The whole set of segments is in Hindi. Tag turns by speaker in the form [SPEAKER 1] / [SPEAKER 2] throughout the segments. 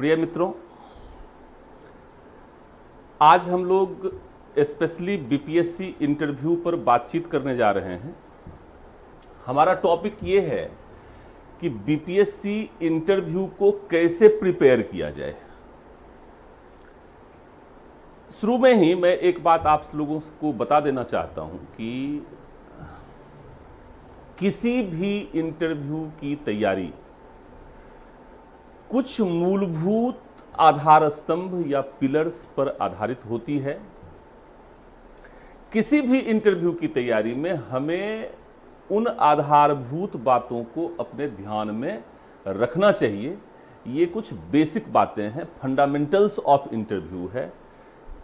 [SPEAKER 1] प्रिय मित्रों, आज हम लोग स्पेशली बीपीएससी इंटरव्यू पर बातचीत करने जा रहे हैं। हमारा टॉपिक ये है कि बीपीएससी इंटरव्यू को कैसे प्रिपेयर किया जाए। शुरू में ही मैं एक बात आप लोगों को बता देना चाहता हूं कि किसी भी इंटरव्यू की तैयारी कुछ मूलभूत आधार स्तंभ या पिलर्स पर आधारित होती है। किसी भी इंटरव्यू की तैयारी में हमें उन आधारभूत बातों को अपने ध्यान में रखना चाहिए। ये कुछ बेसिक बातें हैं, फंडामेंटल्स ऑफ इंटरव्यू है।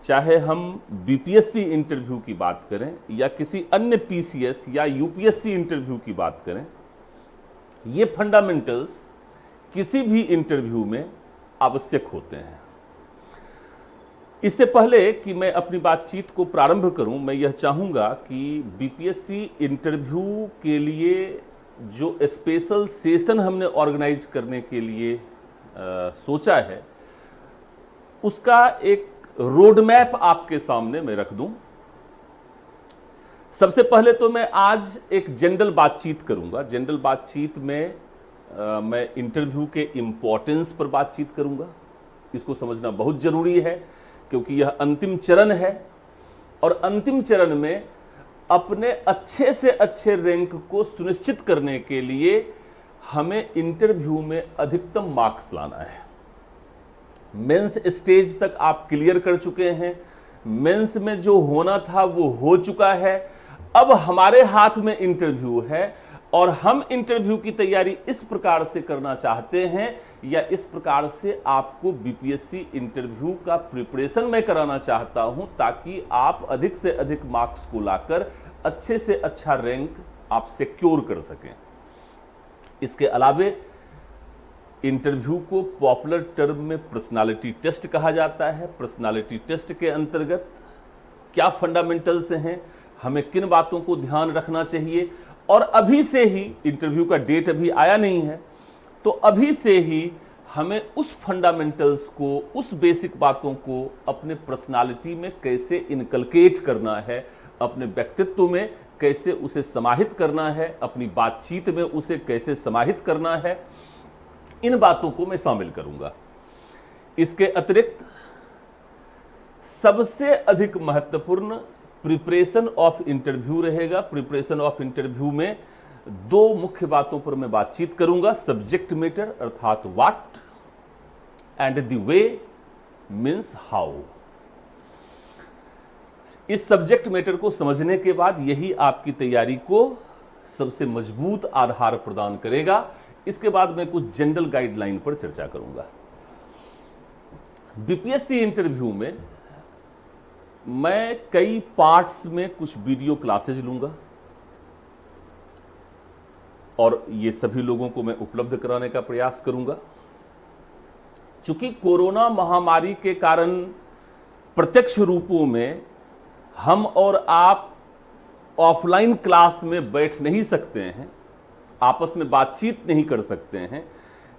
[SPEAKER 1] चाहे हम बीपीएससी इंटरव्यू की बात करें या किसी अन्य पीसीएस या यूपीएससी इंटरव्यू की बात करें, ये फंडामेंटल्स किसी भी इंटरव्यू में आवश्यक होते हैं। इससे पहले कि मैं अपनी बातचीत को प्रारंभ करूं, मैं यह चाहूंगा कि बीपीएससी इंटरव्यू के लिए जो स्पेशल सेशन हमने ऑर्गेनाइज करने के लिए सोचा है, उसका एक रोड मैप आपके सामने मैं रख दूं। सबसे पहले तो मैं आज एक जनरल बातचीत करूंगा। जनरल बातचीत में मैं इंटरव्यू के इंपॉर्टेंस पर बातचीत करूंगा। इसको समझना बहुत जरूरी है क्योंकि यह अंतिम चरण है और अंतिम चरण में अपने अच्छे से अच्छे रैंक को सुनिश्चित करने के लिए हमें इंटरव्यू में अधिकतम मार्क्स लाना है। मेंस स्टेज तक आप क्लियर कर चुके हैं, मेंस में जो होना था वो हो चुका है। अब हमारे हाथ में इंटरव्यू है और हम इंटरव्यू की तैयारी इस प्रकार से करना चाहते हैं या इस प्रकार से आपको बीपीएससी इंटरव्यू का प्रिपरेशन मैं कराना चाहता हूं ताकि आप अधिक से अधिक मार्क्स को लाकर अच्छे से अच्छा रैंक आप सिक्योर कर सकें। इसके अलावे इंटरव्यू को पॉपुलर टर्म में पर्सनालिटी टेस्ट कहा जाता है। पर्सनालिटी टेस्ट के अंतर्गत क्या फंडामेंटल्स हैं, हमें किन बातों को ध्यान रखना चाहिए, और अभी से ही इंटरव्यू का डेट अभी आया नहीं है, तो अभी से ही हमें उस फंडामेंटल्स को, उस बेसिक बातों को अपने पर्सनालिटी में कैसे इनकलकेट करना है, अपने व्यक्तित्व में कैसे उसे समाहित करना है, अपनी बातचीत में उसे कैसे समाहित करना है, इन बातों को मैं शामिल करूंगा। इसके अतिरिक्त सबसे अधिक महत्वपूर्ण प्रिपरेशन ऑफ इंटरव्यू रहेगा। प्रिपरेशन ऑफ इंटरव्यू में दो मुख्य बातों पर मैं बातचीत करूंगा। सब्जेक्ट मैटर अर्थात what and the way means how. इस सब्जेक्ट मैटर को समझने के बाद यही आपकी तैयारी को सबसे मजबूत आधार प्रदान करेगा। इसके बाद मैं कुछ जनरल गाइडलाइन पर चर्चा करूंगा। बीपीएससी इंटरव्यू में मैं कई पार्ट्स में कुछ वीडियो क्लासेज लूंगा और ये सभी लोगों को मैं उपलब्ध कराने का प्रयास करूंगा। चूंकि कोरोना महामारी के कारण प्रत्यक्ष रूपों में हम और आप ऑफलाइन क्लास में बैठ नहीं सकते हैं, आपस में बातचीत नहीं कर सकते हैं,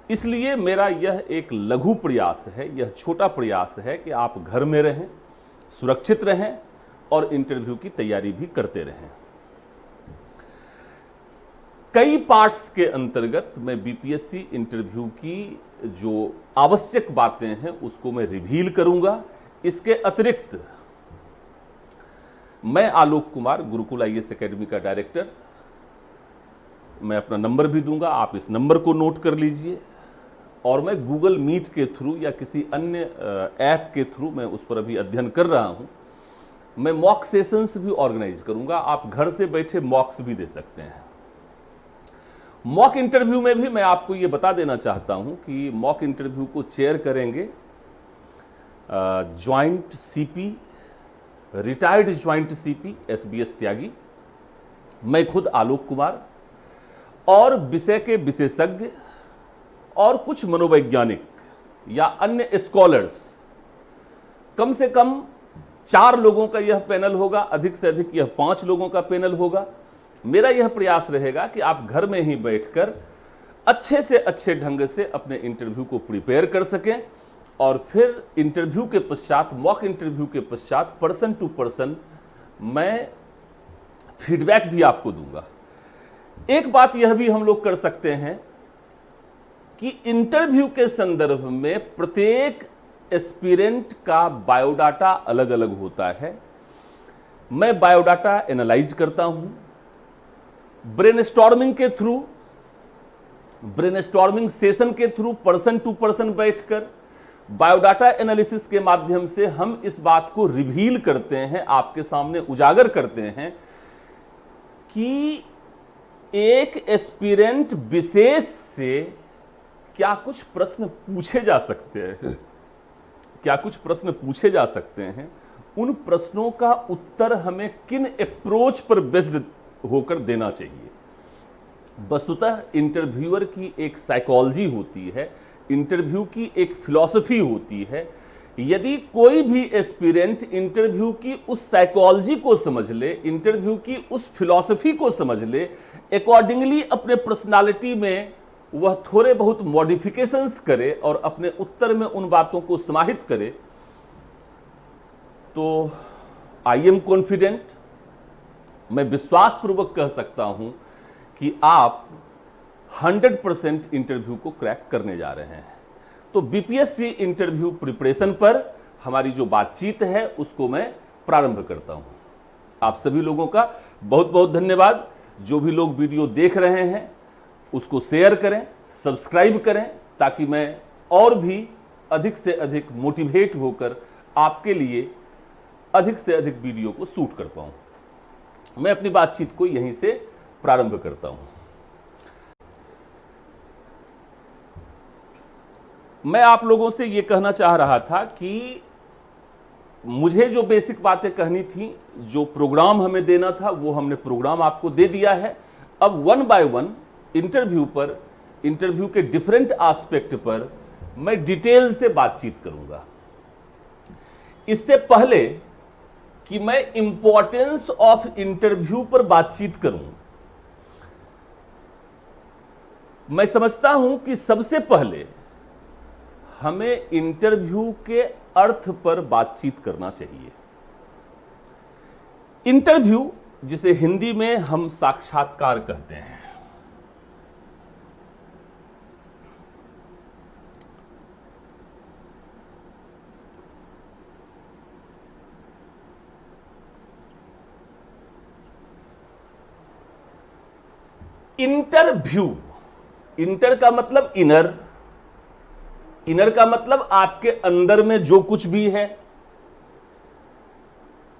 [SPEAKER 1] इसलिए मेरा यह एक लघु प्रयास है, यह छोटा प्रयास है कि आप घर में रहें, सुरक्षित रहें और इंटरव्यू की तैयारी भी करते रहें। कई पार्ट्स के अंतर्गत मैं बीपीएससी इंटरव्यू की जो आवश्यक बातें हैं उसको मैं रिवील करूंगा। इसके अतिरिक्त मैं आलोक कुमार, गुरुकुल आईएएस एकेडमी का डायरेक्टर, मैं अपना नंबर भी दूंगा, आप इस नंबर को नोट कर लीजिए। और मैं गूगल मीट के थ्रू या किसी अन्य ऐप के थ्रू मैं उस पर अभी अध्ययन कर रहा हूं। मैं मॉक सेशंस भी ऑर्गेनाइज करूंगा, आप घर से बैठे मॉक्स भी दे सकते हैं। मॉक इंटरव्यू में भी मैं आपको यह बता देना चाहता हूं कि मॉक इंटरव्यू को चेयर करेंगे joint CP, retired joint CP SBS Tyagi, मैं खुद आलोक कुमार और विषय के विशेषज्ञ और कुछ मनोवैज्ञानिक या अन्य स्कॉलर्स, कम से कम 4 लोगों का यह पैनल होगा, अधिक से अधिक यह 5 लोगों का पैनल होगा। मेरा यह प्रयास रहेगा कि आप घर में ही बैठकर अच्छे से अच्छे ढंग से अपने इंटरव्यू को प्रिपेयर कर सकें और फिर इंटरव्यू के पश्चात, मॉक इंटरव्यू के पश्चात पर्सन टू पर्सन मैं फीडबैक भी आपको दूंगा। एक बात यह भी हम लोग कर सकते हैं कि इंटरव्यू के संदर्भ में प्रत्येक एस्पिरेंट का बायोडाटा अलग अलग होता है। मैं बायोडाटा एनालाइज करता हूं ब्रेनस्टॉर्मिंग के थ्रू, ब्रेनस्टॉर्मिंग सेशन के थ्रू पर्सन टू पर्सन बैठकर बायोडाटा एनालिसिस के माध्यम से हम इस बात को रिवील करते हैं, आपके सामने उजागर करते हैं कि एक एस्पिरेंट विशेष से क्या कुछ प्रश्न पूछे जा सकते हैं, क्या कुछ प्रश्न पूछे जा सकते हैं, उन प्रश्नों का उत्तर हमें किन अप्रोच पर बेस्ड होकर देना चाहिए। वस्तुतः इंटरव्यूअर की एक साइकोलॉजी होती है, इंटरव्यू की एक फिलॉसफी होती है। यदि कोई भी एस्पिरेंट इंटरव्यू की उस साइकोलॉजी को समझ ले, इंटरव्यू की उस फिलॉसफी को समझ ले, अकॉर्डिंगली अपने पर्सनालिटी में वह थोड़े बहुत मॉडिफिकेशंस करे और अपने उत्तर में उन बातों को समाहित करे, तो आई एम कॉन्फिडेंट, मैं विश्वासपूर्वक कह सकता हूं कि आप 100% इंटरव्यू को क्रैक करने जा रहे हैं। तो बीपीएससी इंटरव्यू प्रिपरेशन पर हमारी जो बातचीत है उसको मैं प्रारंभ करता हूं। आप सभी लोगों का बहुत बहुत धन्यवाद। जो भी लोग वीडियो देख रहे हैं उसको शेयर करें, सब्सक्राइब करें, ताकि मैं और भी अधिक से अधिक मोटिवेट होकर आपके लिए अधिक से अधिक वीडियो को शूट कर पाऊं। मैं अपनी बातचीत को यहीं से प्रारंभ करता हूं। मैं आप लोगों से यह कहना चाह रहा था कि मुझे जो बेसिक बातें कहनी थी, जो प्रोग्राम हमें देना था, वो हमने प्रोग्राम आपको दे दिया है। अब वन बाय वन इंटरव्यू पर, इंटरव्यू के डिफरेंट एस्पेक्ट पर मैं डिटेल से बातचीत करूंगा। इससे पहले कि मैं इंपॉर्टेंस ऑफ इंटरव्यू पर बातचीत करूं, मैं समझता हूं कि सबसे पहले हमें इंटरव्यू के अर्थ पर बातचीत करना चाहिए। इंटरव्यू, जिसे हिंदी में हम साक्षात्कार कहते हैं, इंटरव्यू, इंटर का मतलब इनर, इनर का मतलब आपके अंदर में जो कुछ भी है,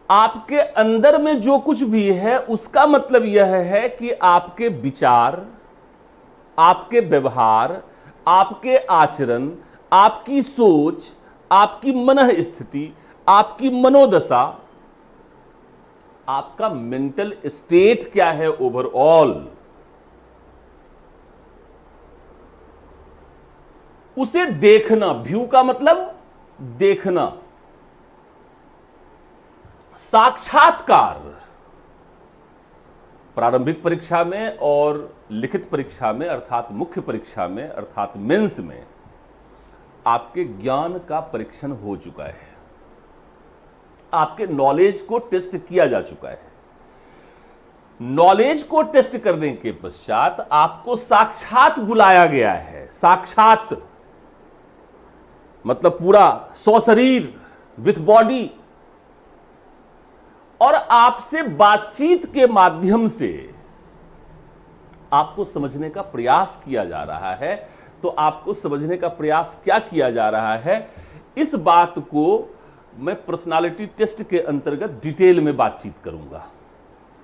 [SPEAKER 1] आपके अंदर में जो कुछ भी है उसका मतलब यह है कि आपके विचार, आपके व्यवहार, आपके आचरण, आपकी सोच, आपकी मनः स्थिति, आपकी मनोदशा, आपका मेंटल स्टेट क्या है ओवरऑल, उसे देखना। व्यू का मतलब देखना। साक्षात्कार प्रारंभिक परीक्षा में और लिखित परीक्षा में, अर्थात मुख्य परीक्षा में, अर्थात मेंस में आपके ज्ञान का परीक्षण हो चुका है, आपके नॉलेज को टेस्ट किया जा चुका है। नॉलेज को टेस्ट करने के पश्चात आपको साक्षात बुलाया गया है। साक्षात मतलब पूरा सशरीर, विथ बॉडी, और आपसे बातचीत के माध्यम से आपको समझने का प्रयास किया जा रहा है। तो आपको समझने का प्रयास क्या किया जा रहा है, इस बात को मैं पर्सनालिटी टेस्ट के अंतर्गत डिटेल में बातचीत करूंगा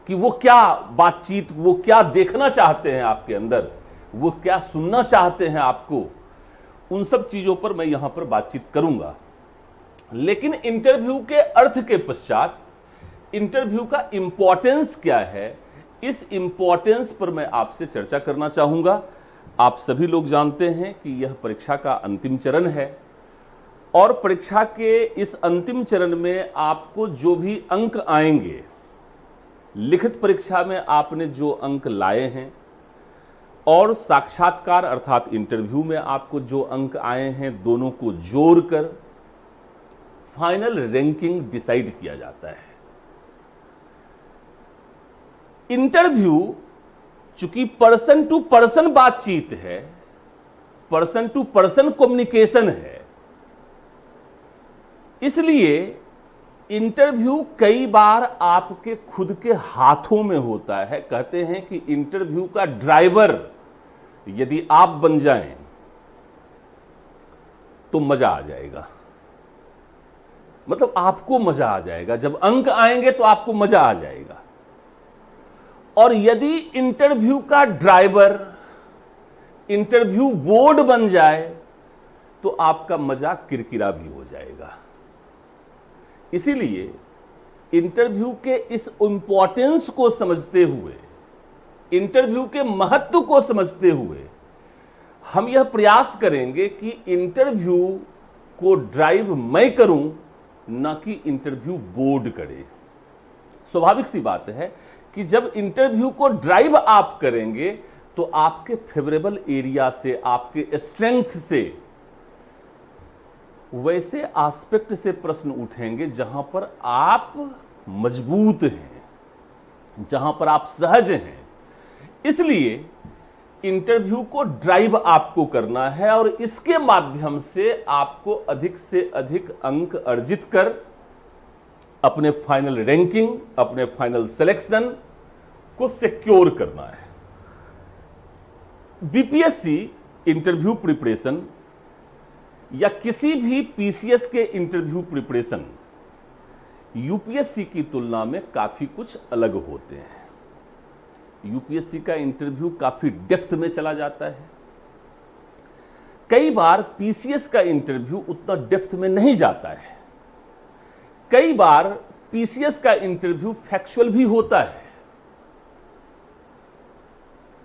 [SPEAKER 1] कि वो क्या बातचीत, वो क्या देखना चाहते हैं आपके अंदर, वो क्या सुनना चाहते हैं आपको, उन सब चीजों पर मैं यहां पर बातचीत करूंगा। लेकिन इंटरव्यू के अर्थ के पश्चात इंटरव्यू का इंपॉर्टेंस क्या है, इस इंपॉर्टेंस पर मैं आपसे चर्चा करना चाहूंगा। आप सभी लोग जानते हैं कि यह परीक्षा का अंतिम चरण है और परीक्षा के इस अंतिम चरण में आपको जो भी अंक आएंगे, लिखित परीक्षा में आपने जो अंक लाए हैं और साक्षात्कार अर्थात इंटरव्यू में आपको जो अंक आए हैं दोनों को जोड़कर फाइनल रैंकिंग डिसाइड किया जाता है। इंटरव्यू चूंकि पर्सन टू पर्सन बातचीत है, पर्सन टू पर्सन कम्युनिकेशन है, इसलिए इंटरव्यू कई बार आपके खुद के हाथों में होता है। कहते हैं कि इंटरव्यू का ड्राइवर यदि आप बन जाएं तो मजा आ जाएगा, मतलब आपको मजा आ जाएगा। जब अंक आएंगे तो आपको मजा आ जाएगा। और यदि इंटरव्यू का ड्राइवर इंटरव्यू बोर्ड बन जाए तो आपका मजा किरकिरा भी हो जाएगा। इसीलिए इंटरव्यू के इस इंपॉर्टेंस को समझते हुए, इंटरव्यू के महत्व को समझते हुए हम यह प्रयास करेंगे कि इंटरव्यू को ड्राइव मैं करूं, ना कि इंटरव्यू बोर्ड करे। स्वाभाविक सी बात है कि जब इंटरव्यू को ड्राइव आप करेंगे तो आपके फेवरेबल एरिया से, आपके स्ट्रेंथ से, वैसे एस्पेक्ट से प्रश्न उठेंगे जहां पर आप मजबूत हैं, जहां पर आप सहज हैं। इसलिए इंटरव्यू को ड्राइव आपको करना है और इसके माध्यम से आपको अधिक से अधिक अंक अर्जित कर अपने फाइनल रैंकिंग, अपने फाइनल सिलेक्शन को सिक्योर करना है। बीपीएससी इंटरव्यू प्रिपरेशन या किसी भी पीसीएस के इंटरव्यू प्रिपरेशन यूपीएससी की तुलना में काफी कुछ अलग होते हैं। यूपीएससी का इंटरव्यू काफी डेप्थ में चला जाता है। कई बार पीसीएस का इंटरव्यू उतना डेप्थ में नहीं जाता है। कई बार पीसीएस का इंटरव्यू फैक्चुअल भी होता है,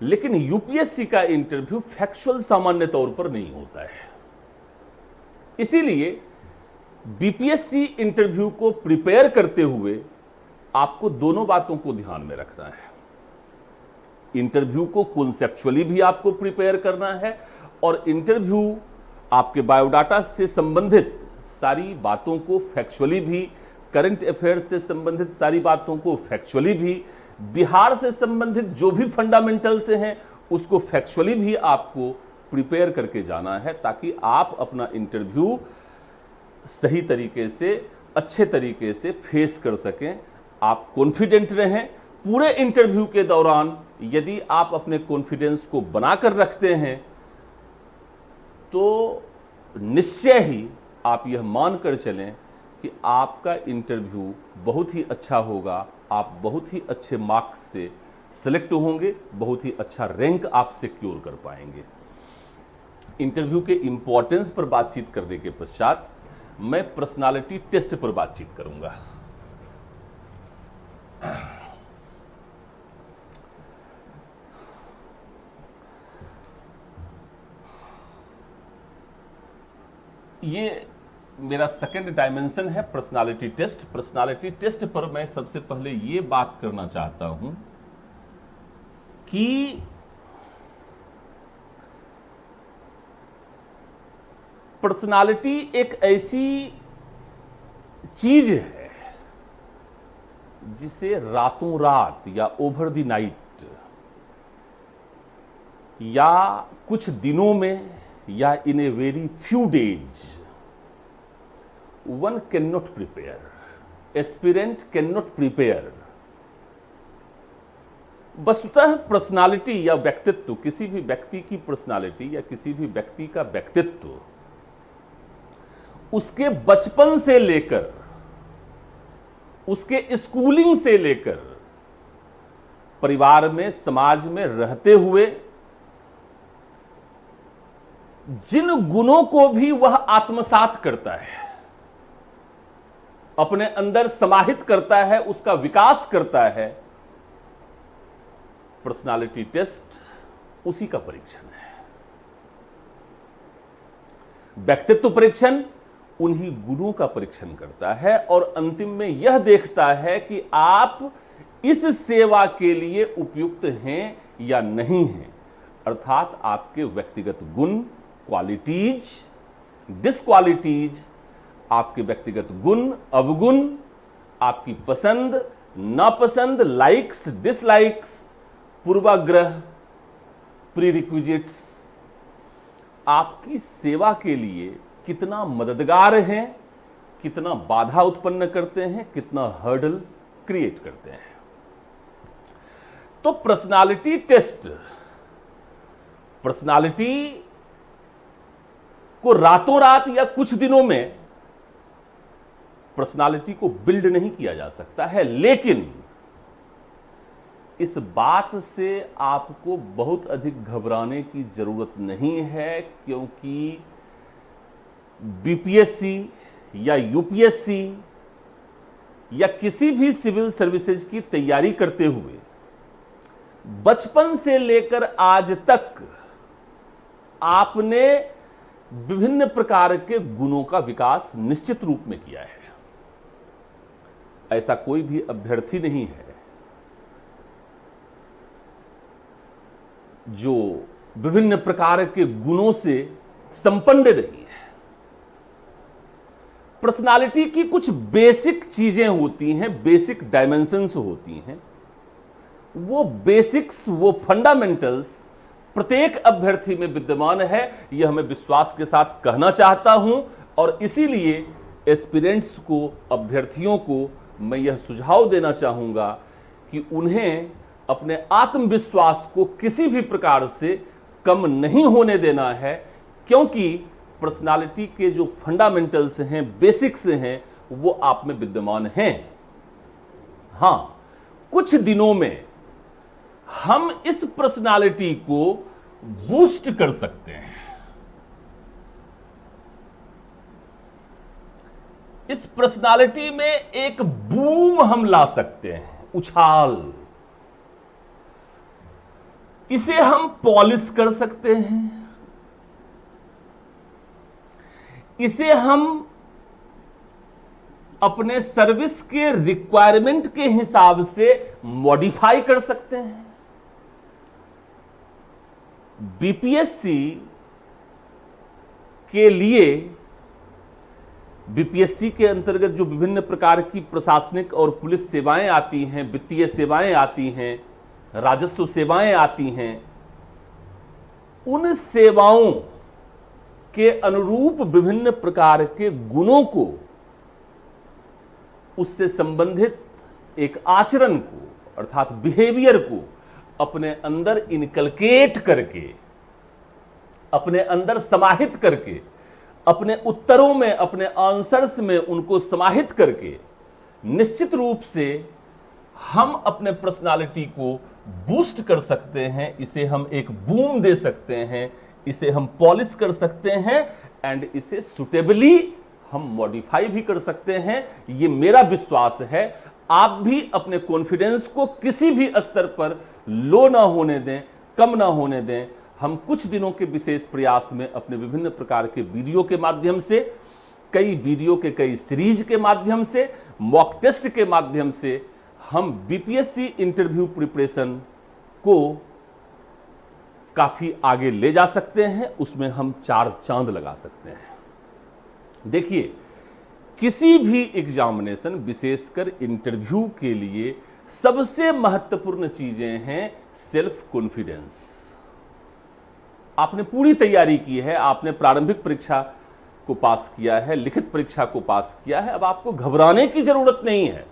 [SPEAKER 1] लेकिन यूपीएससी का इंटरव्यू फैक्चुअल सामान्य तौर पर नहीं होता है। इसीलिए बीपीएससी इंटरव्यू को प्रिपेयर करते हुए आपको दोनों बातों को ध्यान में रखना है। इंटरव्यू को कॉन्सेप्चुअली भी आपको प्रिपेयर करना है और इंटरव्यू आपके बायोडाटा से संबंधित सारी बातों को फैक्चुअली भी, करंट अफेयर्स से संबंधित सारी बातों को फैक्चुअली भी, बिहार से संबंधित जो भी फंडामेंटल से हैं उसको फैक्चुअली भी आपको प्रिपेयर करके जाना है, ताकि आप अपना इंटरव्यू सही तरीके से, अच्छे तरीके से फेस कर सकें। आप कॉन्फिडेंट रहें। पूरे इंटरव्यू के दौरान यदि आप अपने कॉन्फिडेंस को बनाकर रखते हैं तो निश्चय ही आप यह मानकर चलें कि आपका इंटरव्यू बहुत ही अच्छा होगा। आप बहुत ही अच्छे मार्क्स से सिलेक्ट होंगे, बहुत ही अच्छा रैंक आप सिक्योर कर पाएंगे। इंटरव्यू के इंपॉर्टेंस पर बातचीत करने के पश्चात मैं पर्सनालिटी टेस्ट पर बातचीत करूंगा। ये मेरा सेकंड डायमेंशन है पर्सनालिटी टेस्ट। पर्सनालिटी टेस्ट पर मैं सबसे पहले ये बात करना चाहता हूं कि पर्सनालिटी एक ऐसी चीज है जिसे रातों रात या ओवर द नाइट या कुछ दिनों में या in a very few days one can not prepare, aspirant can not prepare. वस्तुतः पर्सनालिटी या व्यक्तित्व, किसी भी व्यक्ति की पर्सनालिटी या किसी भी व्यक्ति का व्यक्तित्व उसके बचपन से लेकर, उसके स्कूलिंग से लेकर, परिवार में, समाज में रहते हुए जिन गुणों को भी वह आत्मसात करता है, अपने अंदर समाहित करता है, उसका विकास करता है, पर्सनालिटी टेस्ट उसी का परीक्षण है। व्यक्तित्व परीक्षण उन्हीं गुणों का परीक्षण करता है और अंतिम में यह देखता है कि आप इस सेवा के लिए उपयुक्त हैं या नहीं हैं। अर्थात आपके व्यक्तिगत गुण, क्वालिटीज, डिसक्वालिटीज, आपके व्यक्तिगत गुण, अवगुण, आपकी पसंद, नापसंद, लाइक्स, डिसलाइक्स, पूर्वाग्रह, प्रीरिक्विजिट्स, आपकी सेवा के लिए कितना मददगार हैं, कितना बाधा उत्पन्न करते हैं, कितना हर्डल क्रिएट करते हैं। तो पर्सनालिटी टेस्ट पर्सनालिटी को रातों रात या कुछ दिनों में पर्सनालिटी को बिल्ड नहीं किया जा सकता है, लेकिन इस बात से आपको बहुत अधिक घबराने की जरूरत नहीं है, क्योंकि बीपीएससी या यूपीएससी या किसी भी सिविल सर्विसेज की तैयारी करते हुए बचपन से लेकर आज तक आपने विभिन्न प्रकार के गुणों का विकास निश्चित रूप में किया है। ऐसा कोई भी अभ्यर्थी नहीं है जो विभिन्न प्रकार के गुणों से संपन्न नहीं है। पर्सनालिटी की कुछ बेसिक चीजें होती हैं, बेसिक डायमेंशंस होती हैं। वो बेसिक्स, वो फंडामेंटल्स प्रत्येक अभ्यर्थी में विद्यमान है, यह मैं विश्वास के साथ कहना चाहता हूं। और इसीलिए एस्पिरेंट्स को, अभ्यर्थियों को मैं यह सुझाव देना चाहूंगा कि उन्हें अपने आत्मविश्वास को किसी भी प्रकार से कम नहीं होने देना है, क्योंकि पर्सनालिटी के जो फंडामेंटल्स हैं, बेसिक्स हैं, वो आप में विद्यमान हैं। हां, कुछ दिनों में हम इस पर्सनालिटी को बूस्ट कर सकते हैं। इस पर्सनालिटी में एक बूम हम ला सकते हैं, उछाल। इसे हम पॉलिश कर सकते हैं, इसे हम अपने सर्विस के रिक्वायरमेंट के हिसाब से मॉडिफाई कर सकते हैं। बीपीएससी के लिए, बीपीएससी के अंतर्गत जो विभिन्न प्रकार की प्रशासनिक और पुलिस सेवाएं आती हैं, वित्तीय सेवाएं आती हैं, राजस्व सेवाएं आती हैं, उन सेवाओं के अनुरूप विभिन्न प्रकार के गुणों को, उससे संबंधित एक आचरण को, अर्थात बिहेवियर को अपने अंदर इनकलकेट करके, अपने अंदर समाहित करके, अपने उत्तरों में, अपने आंसर्स में उनको समाहित करके निश्चित रूप से हम अपने पर्सनालिटी को बूस्ट कर सकते हैं। इसे हम एक बूम दे सकते हैं, इसे हम पॉलिश कर सकते हैं, एंड इसे सुटेबली हम मॉडिफाई भी कर सकते हैं। ये मेरा विश्वास है। आप भी अपने कॉन्फिडेंस को किसी भी स्तर पर लो ना होने दें, कम ना होने दें। हम कुछ दिनों के विशेष प्रयास में अपने विभिन्न प्रकार के वीडियो के माध्यम से, कई वीडियो के कई सीरीज के माध्यम से, मॉक टेस्ट के माध्यम से हम बीपीएससी इंटरव्यू प्रिपरेशन को काफी आगे ले जा सकते हैं। उसमें हम 4 चांद लगा सकते हैं। देखिए, किसी भी एग्जामिनेशन, विशेषकर इंटरव्यू के लिए सबसे महत्वपूर्ण चीजें हैं सेल्फ कॉन्फिडेंस। आपने पूरी तैयारी की है, आपने प्रारंभिक परीक्षा को पास किया है, लिखित परीक्षा को पास किया है, अब आपको घबराने की जरूरत नहीं है।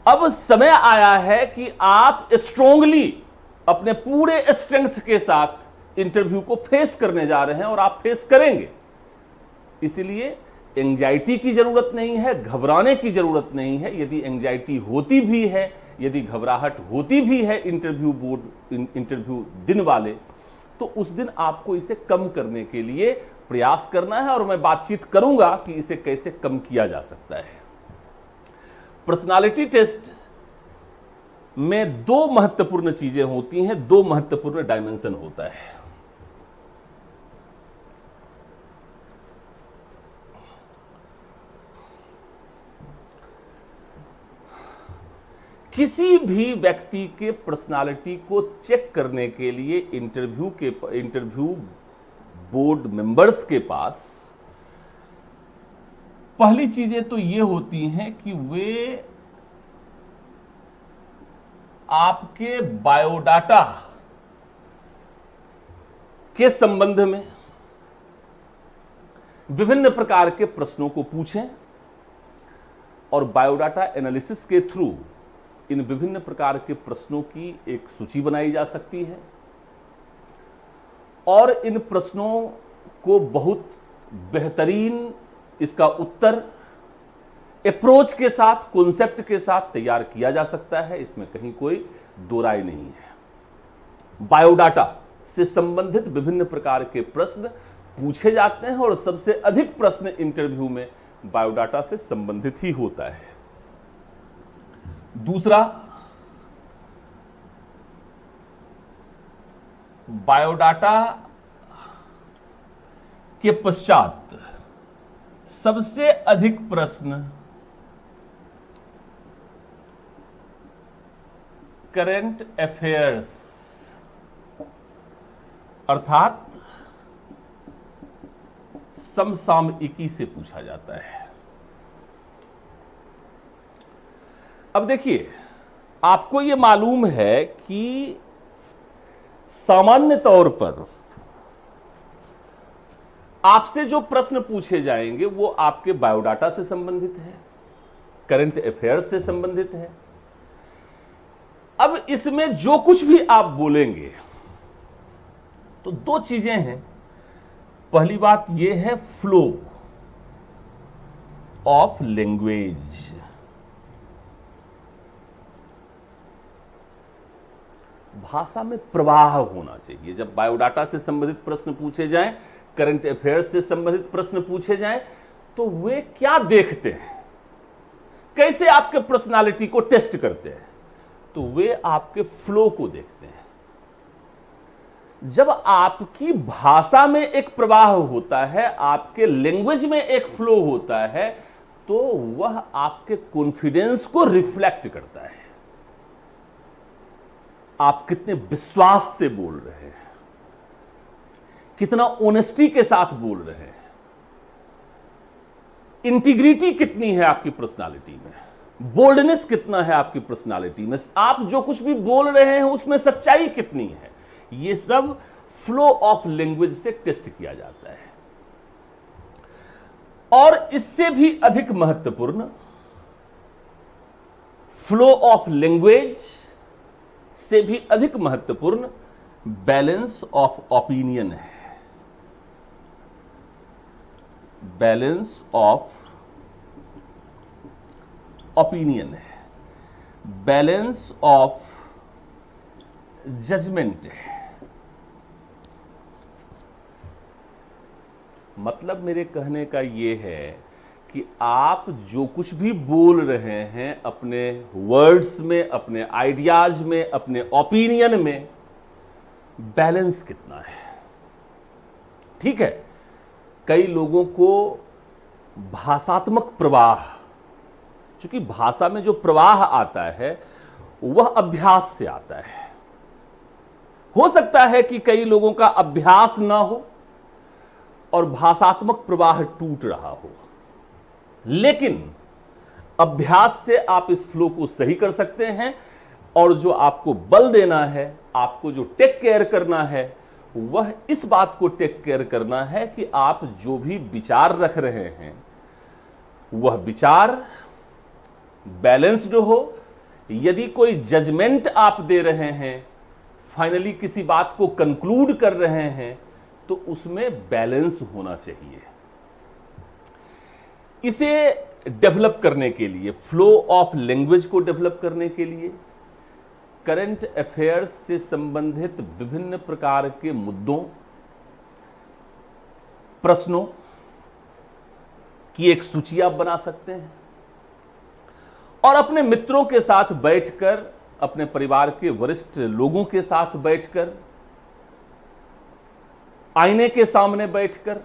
[SPEAKER 1] अब समय आया है कि आप स्ट्रांगली अपने पूरे स्ट्रेंथ के साथ इंटरव्यू को फेस करने जा रहे हैं, और आप फेस करेंगे। इसलिए एंजाइटी की जरूरत नहीं है, घबराने की जरूरत नहीं है। यदि एंजाइटी होती भी है, यदि घबराहट होती भी है इंटरव्यू दिन वाले, तो उस दिन आपको इसे कम करने के लिए प्रयास करना है, और मैं बातचीत करूंगा कि इसे कैसे कम किया जा सकता है। पर्सनालिटी टेस्ट में 2 महत्वपूर्ण चीजें होती हैं, 2 महत्वपूर्ण डायमेंशन होता है। किसी भी व्यक्ति के पर्सनालिटी को चेक करने के लिए इंटरव्यू बोर्ड मेंबर्स के पास पहली चीजें तो ये होती हैं कि वे आपके बायोडाटा के संबंध में विभिन्न प्रकार के प्रश्नों को पूछें और बायोडाटा एनालिसिस के थ्रू इन विभिन्न प्रकार के प्रश्नों की एक सूची बनाई जा सकती है और इन प्रश्नों को बहुत बेहतरीन इसका उत्तर अप्रोच के साथ, कॉन्सेप्ट के साथ तैयार किया जा सकता है। इसमें कहीं कोई दो राय नहीं है। बायोडाटा से संबंधित विभिन्न प्रकार के प्रश्न पूछे जाते हैं और सबसे अधिक प्रश्न इंटरव्यू में बायोडाटा से संबंधित ही होता है। दूसरा, बायोडाटा के पश्चात सबसे अधिक प्रश्न करंट अफेयर्स अर्थात समसामयिकी से पूछा जाता है। अब देखिए, आपको यह मालूम है कि सामान्य तौर पर आपसे जो प्रश्न पूछे जाएंगे वो आपके बायोडाटा से संबंधित है, करंट अफेयर्स से संबंधित है। अब इसमें जो कुछ भी आप बोलेंगे तो दो चीजें हैं। पहली बात यह है फ्लो ऑफ लैंग्वेज। भाषा में प्रवाह होना चाहिए। जब बायोडाटा से संबंधित प्रश्न पूछे जाएं, करंट अफेयर्स से संबंधित प्रश्न पूछे जाएं, तो वे क्या देखते हैं, कैसे आपके पर्सनालिटी को टेस्ट करते हैं, तो वे आपके फ्लो को देखते हैं। जब आपकी भाषा में एक प्रवाह होता है, आपके लैंग्वेज में एक फ्लो होता है, तो वह आपके कॉन्फिडेंस को रिफ्लेक्ट करता है। आप कितने विश्वास से बोल रहे हैं, कितना ऑनेस्टी के साथ बोल रहे हैं, इंटीग्रिटी कितनी है आपकी पर्सनालिटी में, बोल्डनेस कितना है आपकी पर्सनालिटी में, आप जो कुछ भी बोल रहे हैं उसमें सच्चाई कितनी है, ये सब फ्लो ऑफ लैंग्वेज से टेस्ट किया जाता है। और इससे भी अधिक महत्वपूर्ण फ्लो ऑफ लैंग्वेज से भी अधिक महत्वपूर्ण बैलेंस ऑफ ओपिनियन है। बैलेंस ऑफ ओपिनियन है, बैलेंस ऑफ जजमेंट है। मतलब मेरे कहने का यह है कि आप जो कुछ भी बोल रहे हैं अपने वर्ड्स में, अपने आइडियाज में, अपने ओपिनियन में, बैलेंस कितना है। ठीक है, कई लोगों को भाषात्मक प्रवाह, क्योंकि भाषा में जो प्रवाह आता है वह अभ्यास से आता है। हो सकता है कि कई लोगों का अभ्यास ना हो और भाषात्मक प्रवाह टूट रहा हो, लेकिन अभ्यास से आप इस फ्लो को सही कर सकते हैं। और जो आपको बल देना है, आपको जो टेक केयर करना है, वह इस बात को टेक केयर करना है कि आप जो भी विचार रख रहे हैं वह विचार बैलेंस्ड हो। यदि कोई जजमेंट आप दे रहे हैं, फाइनली किसी बात को कंक्लूड कर रहे हैं, तो उसमें बैलेंस होना चाहिए। इसे डेवलप करने के लिए, फ्लो ऑफ लैंग्वेज को डेवलप करने के लिए, करंट अफेयर्स से संबंधित विभिन्न प्रकार के मुद्दों, प्रश्नों की एक सूची आप बना सकते हैं और अपने मित्रों के साथ बैठकर, अपने परिवार के वरिष्ठ लोगों के साथ बैठकर, आईने के सामने बैठकर,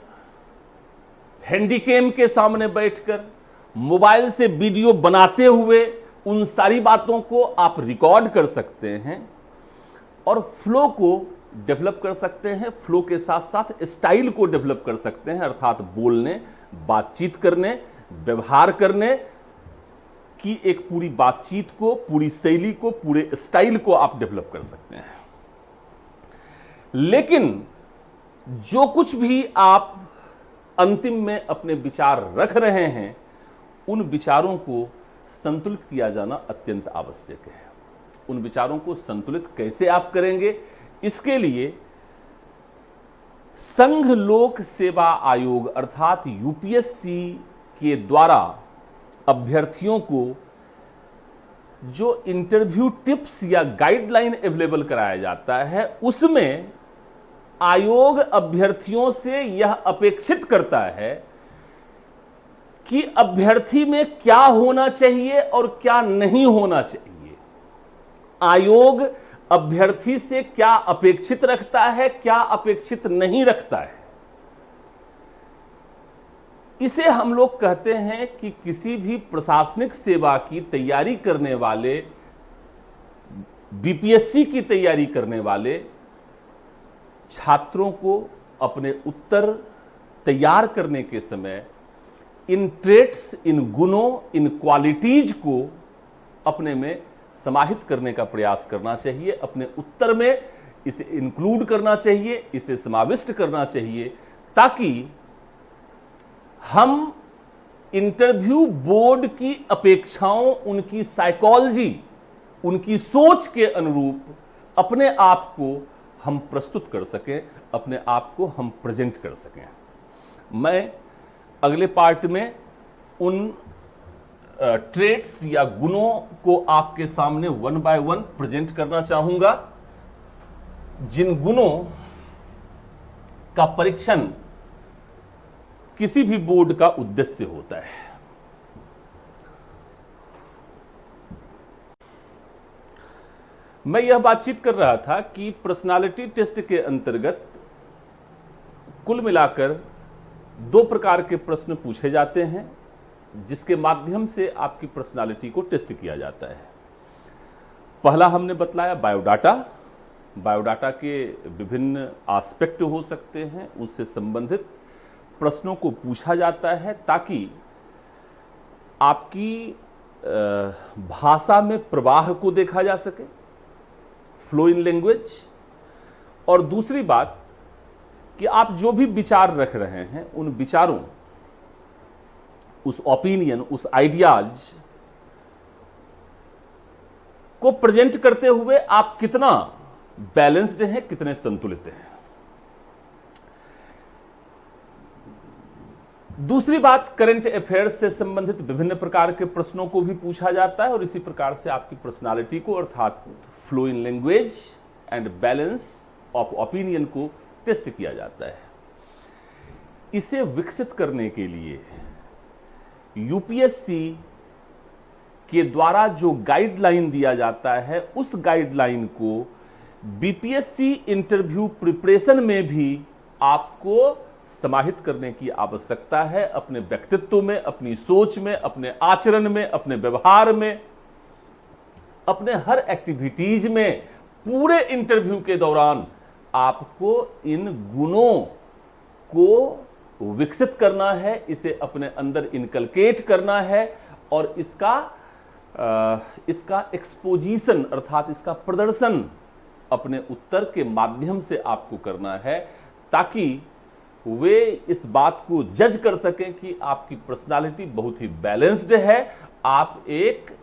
[SPEAKER 1] हैंडीकैम के सामने बैठकर, मोबाइल से वीडियो बनाते हुए उन सारी बातों को आप रिकॉर्ड कर सकते हैं और फ्लो को डेवलप कर सकते हैं। फ्लो के साथ साथ स्टाइल को डेवलप कर सकते हैं, अर्थात बोलने, बातचीत करने, व्यवहार करने की एक पूरी बातचीत को, पूरी शैली को, पूरे स्टाइल को आप डेवलप कर सकते हैं। लेकिन जो कुछ भी आप अंतिम में अपने विचार रख रहे हैं, उन विचारों को संतुलित किया जाना अत्यंत आवश्यक है। उन विचारों को संतुलित कैसे आप करेंगे, इसके लिए संघ लोक सेवा आयोग अर्थात यूपीएससी के द्वारा अभ्यर्थियों को जो इंटरव्यू टिप्स या गाइडलाइन अवेलेबल कराया जाता है, उसमें आयोग अभ्यर्थियों से यह अपेक्षित करता है कि अभ्यर्थी में क्या होना चाहिए और क्या नहीं होना चाहिए। आयोग अभ्यर्थी से क्या अपेक्षित रखता है, क्या अपेक्षित नहीं रखता है। इसे हम लोग कहते हैं कि किसी भी प्रशासनिक सेवा की तैयारी करने वाले, बीपीएससी की तैयारी करने वाले छात्रों को अपने उत्तर तैयार करने के समय इन ट्रेट्स, इन गुणों, इन क्वालिटीज को अपने में समाहित करने का प्रयास करना चाहिए, अपने उत्तर में इसे इंक्लूड करना चाहिए, इसे समाविष्ट करना चाहिए, ताकि हम इंटरव्यू बोर्ड की अपेक्षाओं, उनकी साइकोलॉजी, उनकी सोच के अनुरूप अपने आप को हम प्रस्तुत कर सकें, अपने आप को हम प्रेजेंट कर सकें। मैं अगले पार्ट में उन ट्रेट्स या गुणों को आपके सामने वन बाय वन प्रेजेंट करना चाहूंगा, जिन गुणों का परीक्षण किसी भी बोर्ड का उद्देश्य होता है। मैं यह बातचीत कर रहा था कि पर्सनालिटी टेस्ट के अंतर्गत कुल मिलाकर 2 प्रकार के प्रश्न पूछे जाते हैं, जिसके माध्यम से आपकी पर्सनालिटी को टेस्ट किया जाता है। पहला हमने बतलाया बायोडाटा। बायोडाटा के विभिन्न एस्पेक्ट हो सकते हैं, उससे संबंधित प्रश्नों को पूछा जाता है ताकि आपकी भाषा में प्रवाह को देखा जा सके, फ्लो इन लैंग्वेज। और दूसरी बात कि आप जो भी विचार रख रहे हैं, उन विचारों, उस ओपिनियन, उस आइडियाज को प्रेजेंट करते हुए आप कितना बैलेंस्ड हैं, कितने संतुलित हैं। दूसरी बात, करंट अफेयर्स से संबंधित विभिन्न प्रकार के प्रश्नों को भी पूछा जाता है और इसी प्रकार से आपकी पर्सनालिटी को, अर्थात flow in language and balance of opinion को टेस्ट किया जाता है। इसे विकसित करने के लिए यूपीएससी के द्वारा जो गाइडलाइन दिया जाता है, उस गाइडलाइन को बीपीएससी इंटरव्यू प्रिपरेशन में भी आपको समाहित करने की आवश्यकता है। अपने व्यक्तित्व में, अपनी सोच में, अपने आचरण में, अपने व्यवहार में, अपने हर एक्टिविटीज में, पूरे इंटरव्यू के दौरान आपको इन गुणों को विकसित करना है, इसे अपने अंदर इनकलकेट करना है और इसका एक्सपोजिशन अर्थात इसका प्रदर्शन अपने उत्तर के माध्यम से आपको करना है, ताकि वे इस बात को जज कर सकें कि आपकी पर्सनालिटी बहुत ही बैलेंस्ड है, आप एक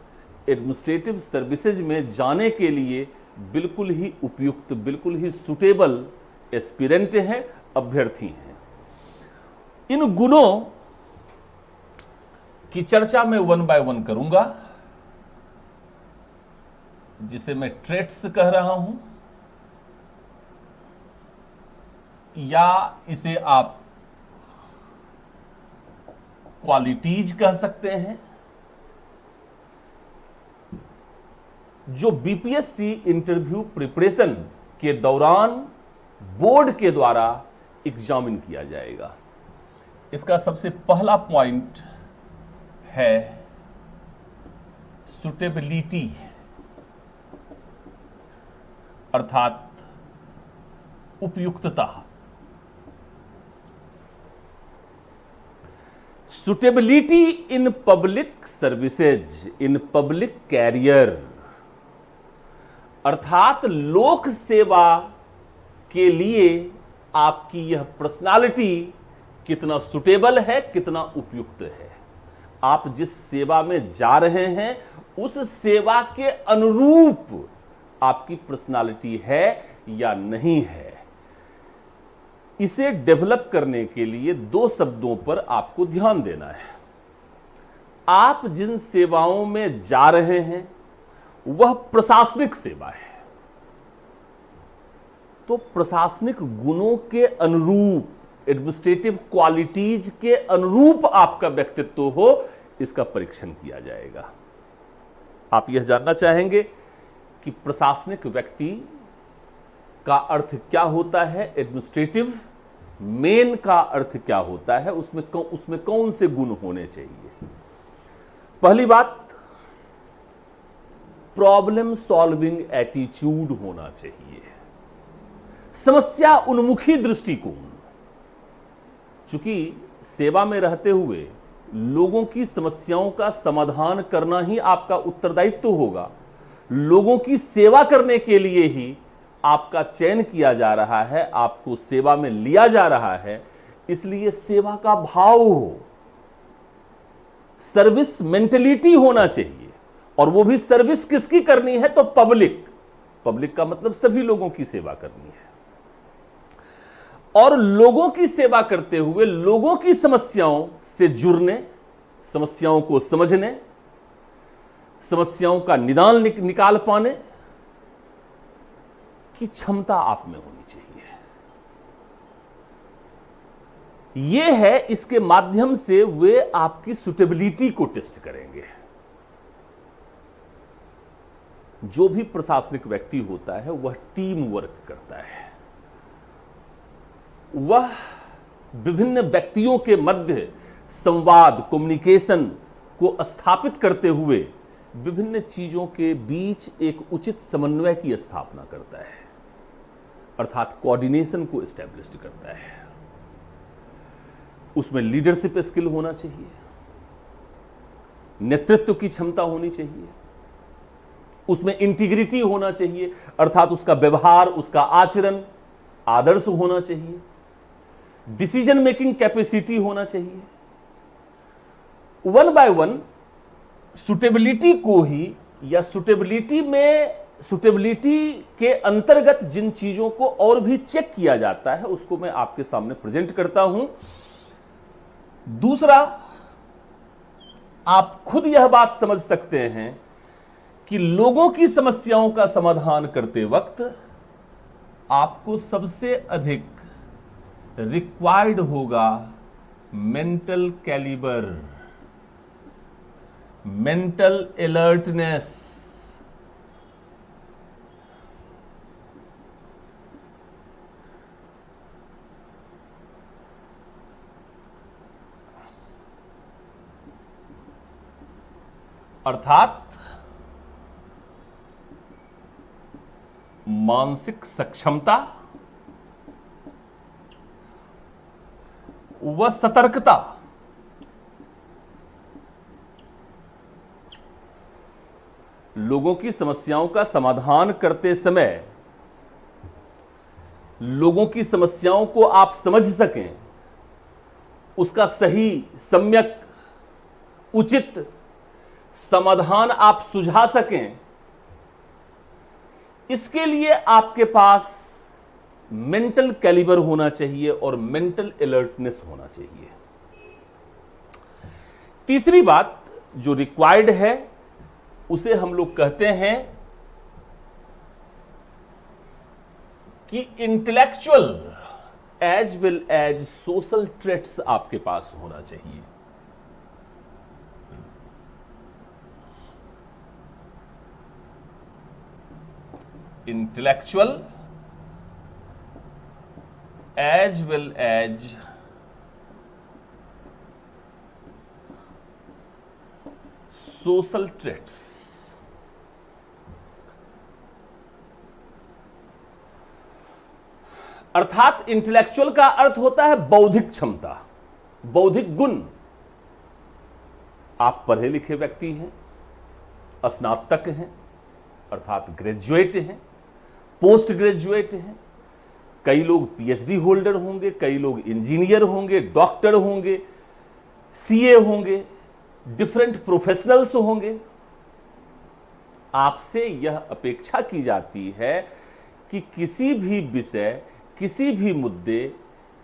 [SPEAKER 1] एडमिनिस्ट्रेटिव सर्विसेज में जाने के लिए बिल्कुल ही उपयुक्त, बिल्कुल ही सुटेबल एस्पिरेंट हैं, अभ्यर्थी हैं। इन गुणों की चर्चा मैं वन बाय वन करूंगा, जिसे मैं ट्रेट्स कह रहा हूं, या इसे आप क्वालिटीज कह सकते हैं, जो बीपीएससी इंटरव्यू प्रिपरेशन के दौरान बोर्ड के द्वारा एग्जामिन किया जाएगा। इसका सबसे पहला पॉइंट है सुटेबिलिटी अर्थात उपयुक्तता, suitability in public services, in public career, अर्थात लोक सेवा के लिए आपकी यह पर्सनालिटी कितना सुटेबल है, कितना उपयुक्त है। आप जिस सेवा में जा रहे हैं उस सेवा के अनुरूप आपकी पर्सनालिटी है या नहीं है। इसे डेवलप करने के लिए दो शब्दों पर आपको ध्यान देना है। आप जिन सेवाओं में जा रहे हैं वह प्रशासनिक सेवा है, तो प्रशासनिक गुणों के अनुरूप, एडमिनिस्ट्रेटिव क्वालिटीज के अनुरूप आपका व्यक्तित्व हो, इसका परीक्षण किया जाएगा। आप यह जानना चाहेंगे कि प्रशासनिक व्यक्ति का अर्थ क्या होता है, एडमिनिस्ट्रेटिव मेन का अर्थ क्या होता है, उसमें कौन से गुण होने चाहिए। पहली बात, प्रॉब्लम सॉल्विंग एटीट्यूड होना चाहिए, समस्या उन्मुखी दृष्टिकोण। चूंकि सेवा में रहते हुए लोगों की समस्याओं का समाधान करना ही आपका उत्तरदायित्व होगा, लोगों की सेवा करने के लिए ही आपका चयन किया जा रहा है, आपको सेवा में लिया जा रहा है, इसलिए सेवा का भाव हो, सर्विस मेंटेलिटी होना चाहिए। और वो भी सर्विस किसकी करनी है, तो पब्लिक का मतलब सभी लोगों की सेवा करनी है। और लोगों की सेवा करते हुए लोगों की समस्याओं से जुड़ने, समस्याओं को समझने, समस्याओं का निदान निकाल पाने की क्षमता आप में होनी चाहिए। यह है, इसके माध्यम से वे आपकी सुटेबिलिटी को टेस्ट करेंगे। जो भी प्रशासनिक व्यक्ति होता है वह टीम वर्क करता है, वह विभिन्न व्यक्तियों के मध्य संवाद, कम्युनिकेशन को स्थापित करते हुए विभिन्न चीजों के बीच एक उचित समन्वय की स्थापना करता है, अर्थात कोऑर्डिनेशन को एस्टैब्लिश करता है। उसमें लीडरशिप स्किल होना चाहिए, नेतृत्व की क्षमता होनी चाहिए, उसमें इंटीग्रिटी होना चाहिए, अर्थात उसका व्यवहार, उसका आचरण आदर्श होना चाहिए, डिसीजन मेकिंग कैपेसिटी होना चाहिए। वन बाय वन सुटेबिलिटी को ही, या सुटेबिलिटी के अंतर्गत जिन चीजों को और भी चेक किया जाता है उसको मैं आपके सामने प्रेजेंट करता हूं। दूसरा, आप खुद यह बात समझ सकते हैं कि लोगों की समस्याओं का समाधान करते वक्त आपको सबसे अधिक रिक्वायर्ड होगा मेंटल कैलिबर, मेंटल अलर्टनेस। अर्थात मानसिक सक्षमता व सतर्कता। लोगों की समस्याओं का समाधान करते समय लोगों की समस्याओं को आप समझ सकें, उसका सही, सम्यक, उचित समाधान आप सुझा सकें, इसके लिए आपके पास मेंटल कैलिबर होना चाहिए और मेंटल अलर्टनेस होना चाहिए। तीसरी बात जो रिक्वायर्ड है उसे हम लोग कहते हैं कि intellectual as well as social traits आपके पास होना चाहिए। Intellectual as well as social traits। अर्थात इंटेलेक्चुअल का अर्थ होता है बौद्धिक क्षमता, बौद्धिक गुण। आप पढ़े लिखे व्यक्ति हैं, स्नातक हैं अर्थात ग्रेजुएट हैं, पोस्ट ग्रेजुएट हैं, कई लोग पीएचडी होल्डर होंगे, कई लोग इंजीनियर होंगे, डॉक्टर होंगे, सीए होंगे, डिफरेंट प्रोफेशनल्स होंगे। आपसे यह अपेक्षा की जाती है कि किसी भी विषय, किसी भी मुद्दे,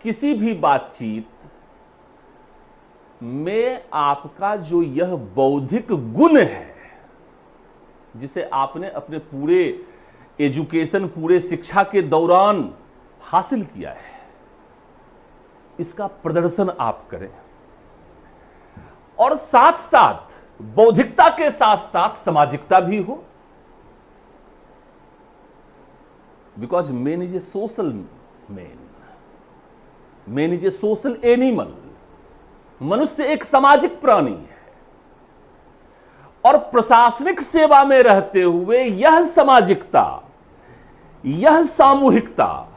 [SPEAKER 1] किसी भी बातचीत में आपका जो यह बौद्धिक गुण है, जिसे आपने अपने पूरे एजुकेशन, पूरे शिक्षा के दौरान हासिल किया है, इसका प्रदर्शन आप करें। और साथ साथ बौद्धिकता के साथ साथ सामाजिकता भी हो, because man is a social man, man is a social animal. मनुष्य एक सामाजिक प्राणी है और प्रशासनिक सेवा में रहते हुए यह सामाजिकता, यह सामूहिकता,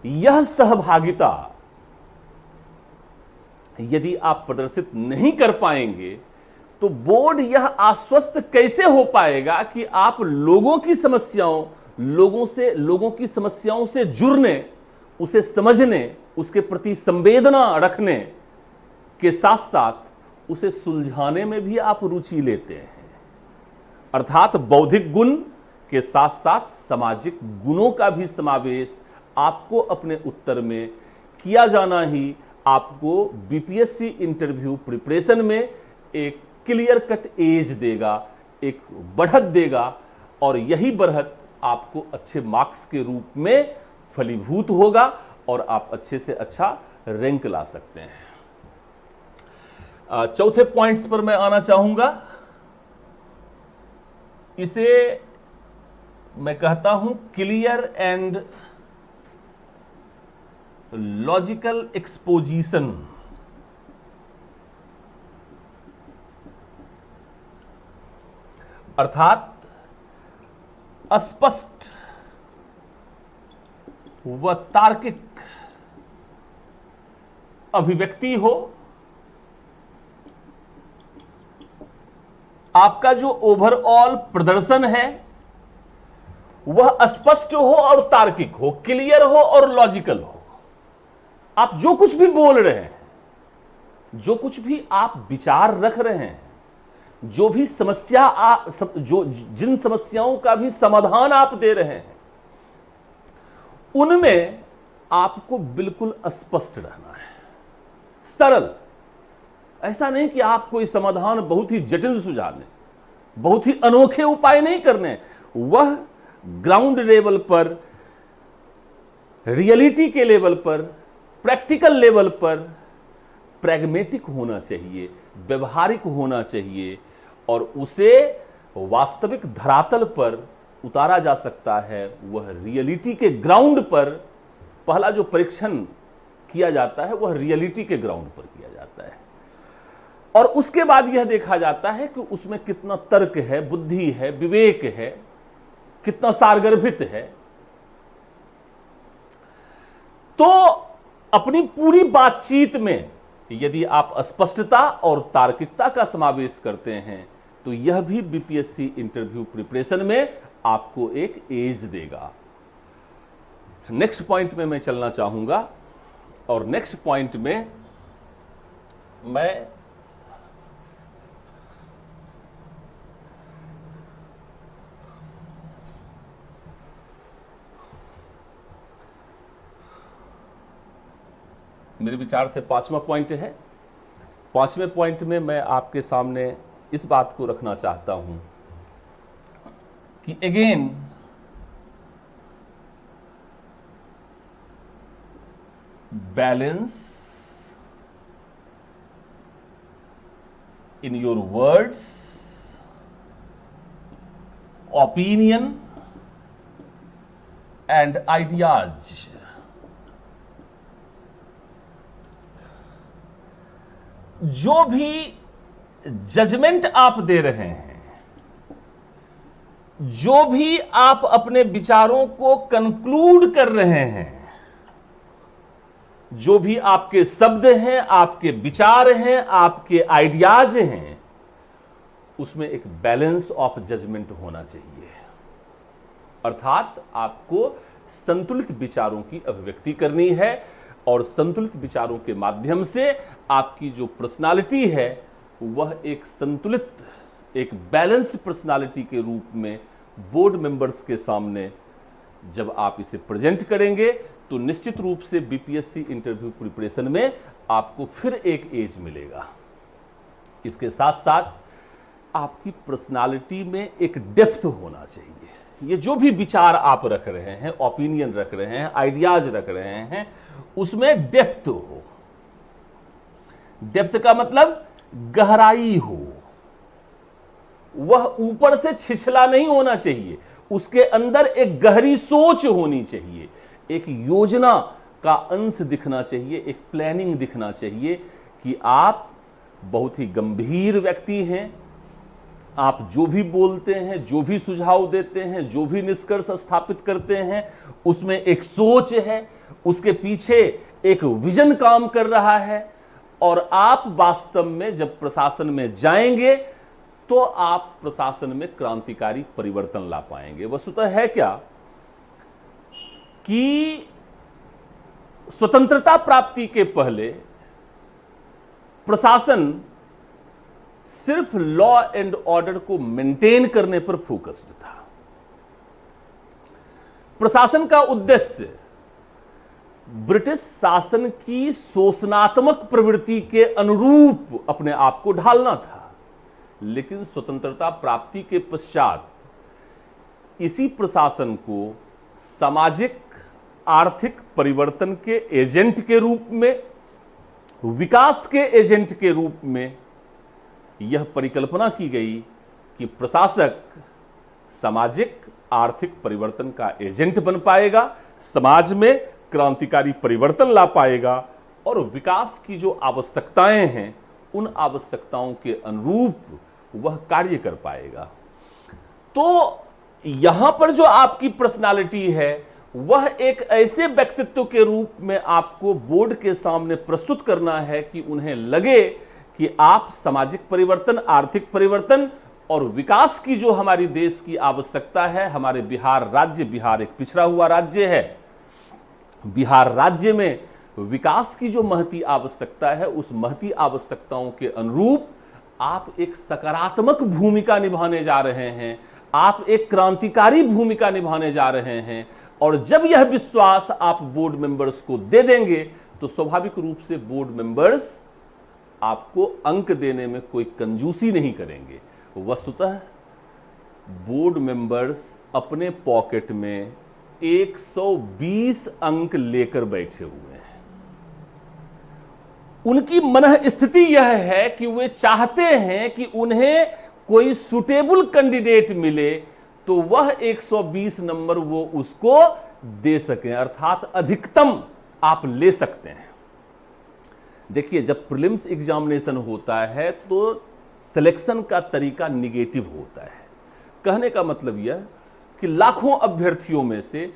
[SPEAKER 1] यह सहभागिता यदि आप प्रदर्शित नहीं कर पाएंगे तो बोर्ड यह आश्वस्त कैसे हो पाएगा कि आप लोगों की समस्याओं, लोगों की समस्याओं से जुड़ने, उसे समझने, उसके प्रति संवेदना रखने के साथ साथ उसे सुलझाने में भी आप रुचि लेते हैं। अर्थात बौद्धिक गुण के साथ साथ सामाजिक गुणों का भी समावेश आपको अपने उत्तर में किया जाना ही आपको बीपीएससी इंटरव्यू प्रिपरेशन में एक क्लियर कट एज देगा, एक बढ़त देगा, और यही बढ़त आपको अच्छे मार्क्स के रूप में फलीभूत होगा और आप अच्छे से अच्छा रैंक ला सकते हैं। चौथे पॉइंट्स पर मैं आना चाहूंगा। इसे मैं कहता हूं क्लियर एंड लॉजिकल एक्सपोजिशन। अर्थात स्पष्ट व तार्किक अभिव्यक्ति हो, आपका जो ओवरऑल प्रदर्शन है वह स्पष्ट हो और तार्किक हो, क्लियर हो और लॉजिकल हो। आप जो कुछ भी बोल रहे हैं, जो कुछ भी आप विचार रख रहे हैं, जो भी समस्या जिन समस्याओं का भी समाधान आप दे रहे हैं, उनमें आपको बिल्कुल स्पष्ट रहना है, सरल। ऐसा नहीं कि आप कोई समाधान बहुत ही जटिल सुझाने, बहुत ही अनोखे उपाय नहीं करने। वह ग्राउंड लेवल पर, रियलिटी के लेवल पर, प्रैक्टिकल लेवल पर प्रैग्मेटिक होना चाहिए, व्यवहारिक होना चाहिए, और उसे वास्तविक धरातल पर उतारा जा सकता है। वह रियलिटी के ग्राउंड पर पहला जो परीक्षण किया जाता है वह रियलिटी के ग्राउंड पर किया जाता है, और उसके बाद यह देखा जाता है कि उसमें कितना तर्क है, बुद्धि है, विवेक है, कितना सारगर्भित है। तो अपनी पूरी बातचीत में यदि आप स्पष्टता और तार्किकता का समावेश करते हैं तो यह भी बीपीएससी इंटरव्यू प्रिपरेशन में आपको एक एज देगा। नेक्स्ट पॉइंट में मैं चलना चाहूंगा, और नेक्स्ट पॉइंट में मैं मेरे विचार से पांचवा पॉइंट है। पांचवें पॉइंट में मैं आपके सामने इस बात को रखना चाहता हूं कि again balance in your words, opinion and ideas. जो भी जजमेंट आप दे रहे हैं, जो भी आप अपने विचारों को कंक्लूड कर रहे हैं, जो भी आपके शब्द हैं, आपके विचार हैं, आपके आइडियाज हैं, उसमें एक बैलेंस ऑफ जजमेंट होना चाहिए। अर्थात आपको संतुलित विचारों की अभिव्यक्ति करनी है और संतुलित विचारों के माध्यम से आपकी जो पर्सनालिटी है वह एक संतुलित, एक बैलेंस्ड पर्सनालिटी के रूप में बोर्ड मेंबर्स के सामने जब आप इसे प्रेजेंट करेंगे तो निश्चित रूप से बीपीएससी इंटरव्यू प्रिपरेशन में आपको फिर एक एज मिलेगा। इसके साथ साथ आपकी पर्सनालिटी में एक डेप्थ होना चाहिए। ये जो भी विचार आप रख रहे हैं, ओपिनियन रख रहे हैं, आइडियाज रख रहे हैं, उसमें डेप्थ हो। डेप्थ का मतलब गहराई हो, वह ऊपर से छिछला नहीं होना चाहिए, उसके अंदर एक गहरी सोच होनी चाहिए, एक योजना का अंश दिखना चाहिए, एक प्लानिंग दिखना चाहिए कि आप बहुत ही गंभीर व्यक्ति हैं। आप जो भी बोलते हैं, जो भी सुझाव देते हैं, जो भी निष्कर्ष स्थापित करते हैं, उसमें एक सोच है, उसके पीछे एक विजन काम कर रहा है और आप वास्तव में जब प्रशासन में जाएंगे तो आप प्रशासन में क्रांतिकारी परिवर्तन ला पाएंगे। वस्तुतः है क्या कि स्वतंत्रता प्राप्ति के पहले प्रशासन सिर्फ लॉ एंड ऑर्डर को मेंटेन करने पर फोकस्ड था। प्रशासन का उद्देश्य ब्रिटिश शासन की शोषणात्मक प्रवृत्ति के अनुरूप अपने आप को ढालना था। लेकिन स्वतंत्रता प्राप्ति के पश्चात इसी प्रशासन को सामाजिक आर्थिक परिवर्तन के एजेंट के रूप में, विकास के एजेंट के रूप में यह परिकल्पना की गई कि प्रशासक सामाजिक आर्थिक परिवर्तन का एजेंट बन पाएगा, समाज में क्रांतिकारी परिवर्तन ला पाएगा और विकास की जो आवश्यकताएं हैं उन आवश्यकताओं के अनुरूप वह कार्य कर पाएगा। तो यहां पर जो आपकी पर्सनालिटी है वह एक ऐसे व्यक्तित्व के रूप में आपको बोर्ड के सामने प्रस्तुत करना है कि उन्हें लगे कि आप सामाजिक परिवर्तन, आर्थिक परिवर्तन और विकास की जो हमारी देश की आवश्यकता है, हमारे बिहार राज्य, बिहार एक पिछड़ा हुआ राज्य है, बिहार राज्य में विकास की जो महती आवश्यकता है उस महती आवश्यकताओं के अनुरूप आप एक सकारात्मक भूमिका निभाने जा रहे हैं, आप एक क्रांतिकारी भूमिका निभाने जा रहे हैं। और जब यह विश्वास आप बोर्ड मेंबर्स को दे देंगे तो स्वाभाविक रूप से बोर्ड मेंबर्स आपको अंक देने में कोई कंजूसी नहीं करेंगे। वस्तुतः बोर्ड मेंबर्स अपने पॉकेट में 120 अंक लेकर बैठे हुए हैं। उनकी मनः स्थिति यह है कि वे चाहते हैं कि उन्हें कोई सुटेबल कैंडिडेट मिले तो वह 120 नंबर वो उसको दे सकें, अर्थात अधिकतम आप ले सकते हैं। देखिए, जब प्रीलिम्स एग्जामिनेशन होता है तो सिलेक्शन का तरीका निगेटिव होता है। कहने का मतलब यह कि लाखों अभ्यर्थियों में से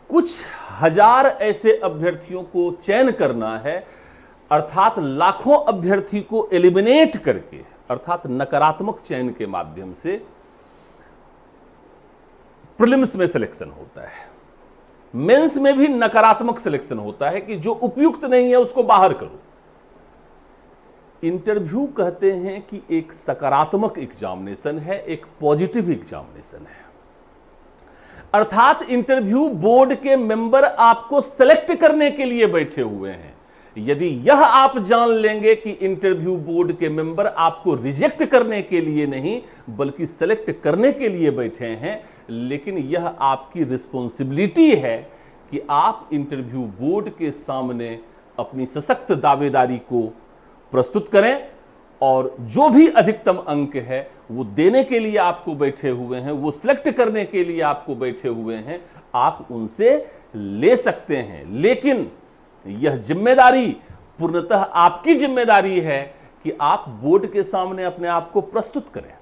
[SPEAKER 1] कुछ हजार ऐसे अभ्यर्थियों को चयन करना है, अर्थात लाखों अभ्यर्थी को एलिमिनेट करके, अर्थात नकारात्मक चयन के माध्यम से प्रीलिम्स में सिलेक्शन होता है। मेंस में भी नकारात्मक सिलेक्शन होता है कि जो उपयुक्त नहीं है उसको बाहर करो। इंटरव्यू कहते हैं कि एक सकारात्मक एग्जामिनेशन है, एक पॉजिटिव एग्जामिनेशन है। अर्थात इंटरव्यू बोर्ड के मेंबर आपको सेलेक्ट करने के लिए बैठे हुए हैं। यदि यह आप जान लेंगे कि इंटरव्यू बोर्ड के मेंबर आपको रिजेक्ट करने के लिए नहीं बल्कि सेलेक्ट करने के लिए बैठे हैं, लेकिन यह आपकी रिस्पॉन्सिबिलिटी है कि आप इंटरव्यू बोर्ड के सामने अपनी सशक्त दावेदारी को प्रस्तुत करें और जो भी अधिकतम अंक है वो देने के लिए आपको बैठे हुए हैं, वो सिलेक्ट करने के लिए आपको बैठे हुए हैं, आप उनसे ले सकते हैं। लेकिन यह जिम्मेदारी पूर्णतः आपकी जिम्मेदारी है कि आप बोर्ड के सामने अपने आप को प्रस्तुत करें।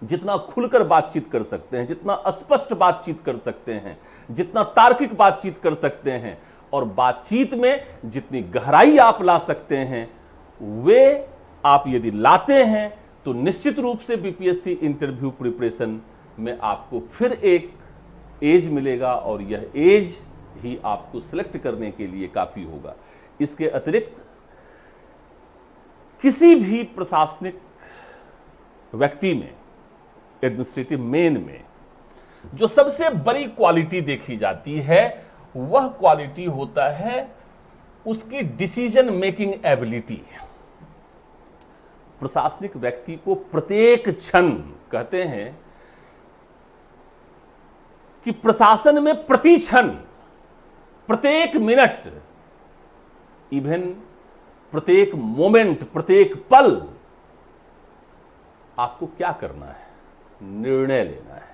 [SPEAKER 1] जितना खुलकर बातचीत कर सकते हैं, जितना स्पष्ट बातचीत कर सकते हैं, जितना तार्किक बातचीत कर सकते हैं, और बातचीत में जितनी गहराई आप ला सकते हैं वे आप यदि लाते हैं तो निश्चित रूप से बीपीएससी इंटरव्यू प्रिपरेशन में आपको फिर एक एज मिलेगा और यह एज ही आपको सिलेक्ट करने के लिए काफी होगा। इसके अतिरिक्त किसी भी प्रशासनिक व्यक्ति में, एडमिनिस्ट्रेटिव मेन में जो सबसे बड़ी क्वालिटी देखी जाती है वह क्वालिटी होता है उसकी डिसीजन मेकिंग एबिलिटी। प्रशासनिक व्यक्ति को प्रत्येक क्षण, कहते हैं कि प्रशासन में प्रति क्षण, प्रत्येक मिनट, इवन प्रत्येक मोमेंट, प्रत्येक पल आपको क्या करना है? निर्णय लेना है।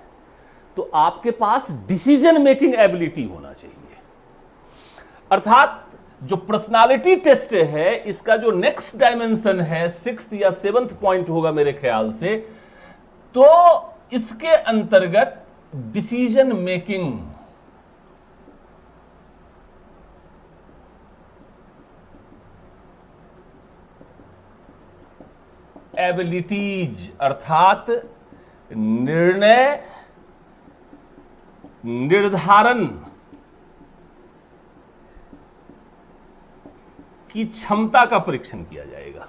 [SPEAKER 1] तो आपके पास डिसीजन मेकिंग एबिलिटी होना चाहिए। अर्थात जो पर्सनालिटी टेस्ट है इसका जो नेक्स्ट डायमेंशन है, 6th या 7th पॉइंट होगा मेरे ख्याल से, तो इसके अंतर्गत डिसीजन मेकिंग, एबिलिटीज, अर्थात निर्णय निर्धारण की क्षमता का परीक्षण किया जाएगा।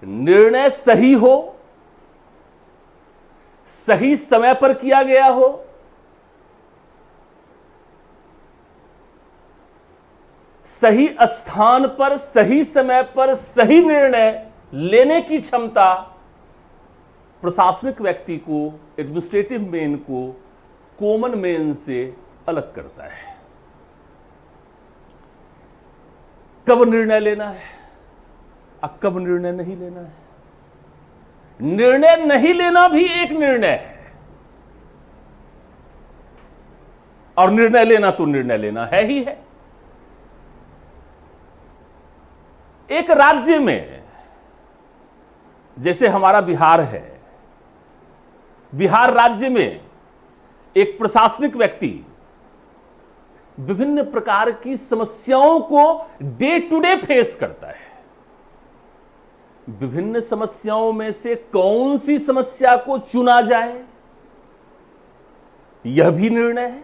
[SPEAKER 1] निर्णय सही हो, सही समय पर किया गया हो, सही स्थान पर, सही समय पर सही निर्णय लेने की क्षमता प्रशासनिक व्यक्ति को, एडमिनिस्ट्रेटिव मेन को कॉमन मैन से अलग करता है। कब निर्णय लेना है और कब निर्णय नहीं लेना है। निर्णय नहीं लेना भी एक निर्णय है और निर्णय लेना तो निर्णय लेना है ही है। एक राज्य में, जैसे हमारा बिहार है, बिहार राज्य में एक प्रशासनिक व्यक्ति विभिन्न प्रकार की समस्याओं को डे टू डे फेस करता है। विभिन्न समस्याओं में से कौन सी समस्या को चुना जाए यह भी निर्णय है।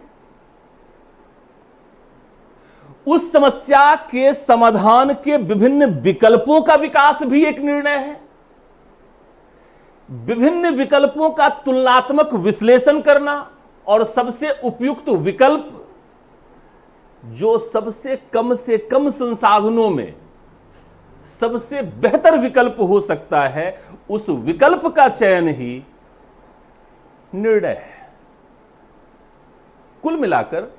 [SPEAKER 1] उस समस्या के समाधान के विभिन्न विकल्पों का विकास भी एक निर्णय है। विभिन्न विकल्पों का तुलनात्मक विश्लेषण करना और सबसे उपयुक्त विकल्प जो सबसे कम संसाधनों में सबसे बेहतर विकल्प हो सकता है, उस विकल्प का चयन ही निर्णय है। कुल मिलाकर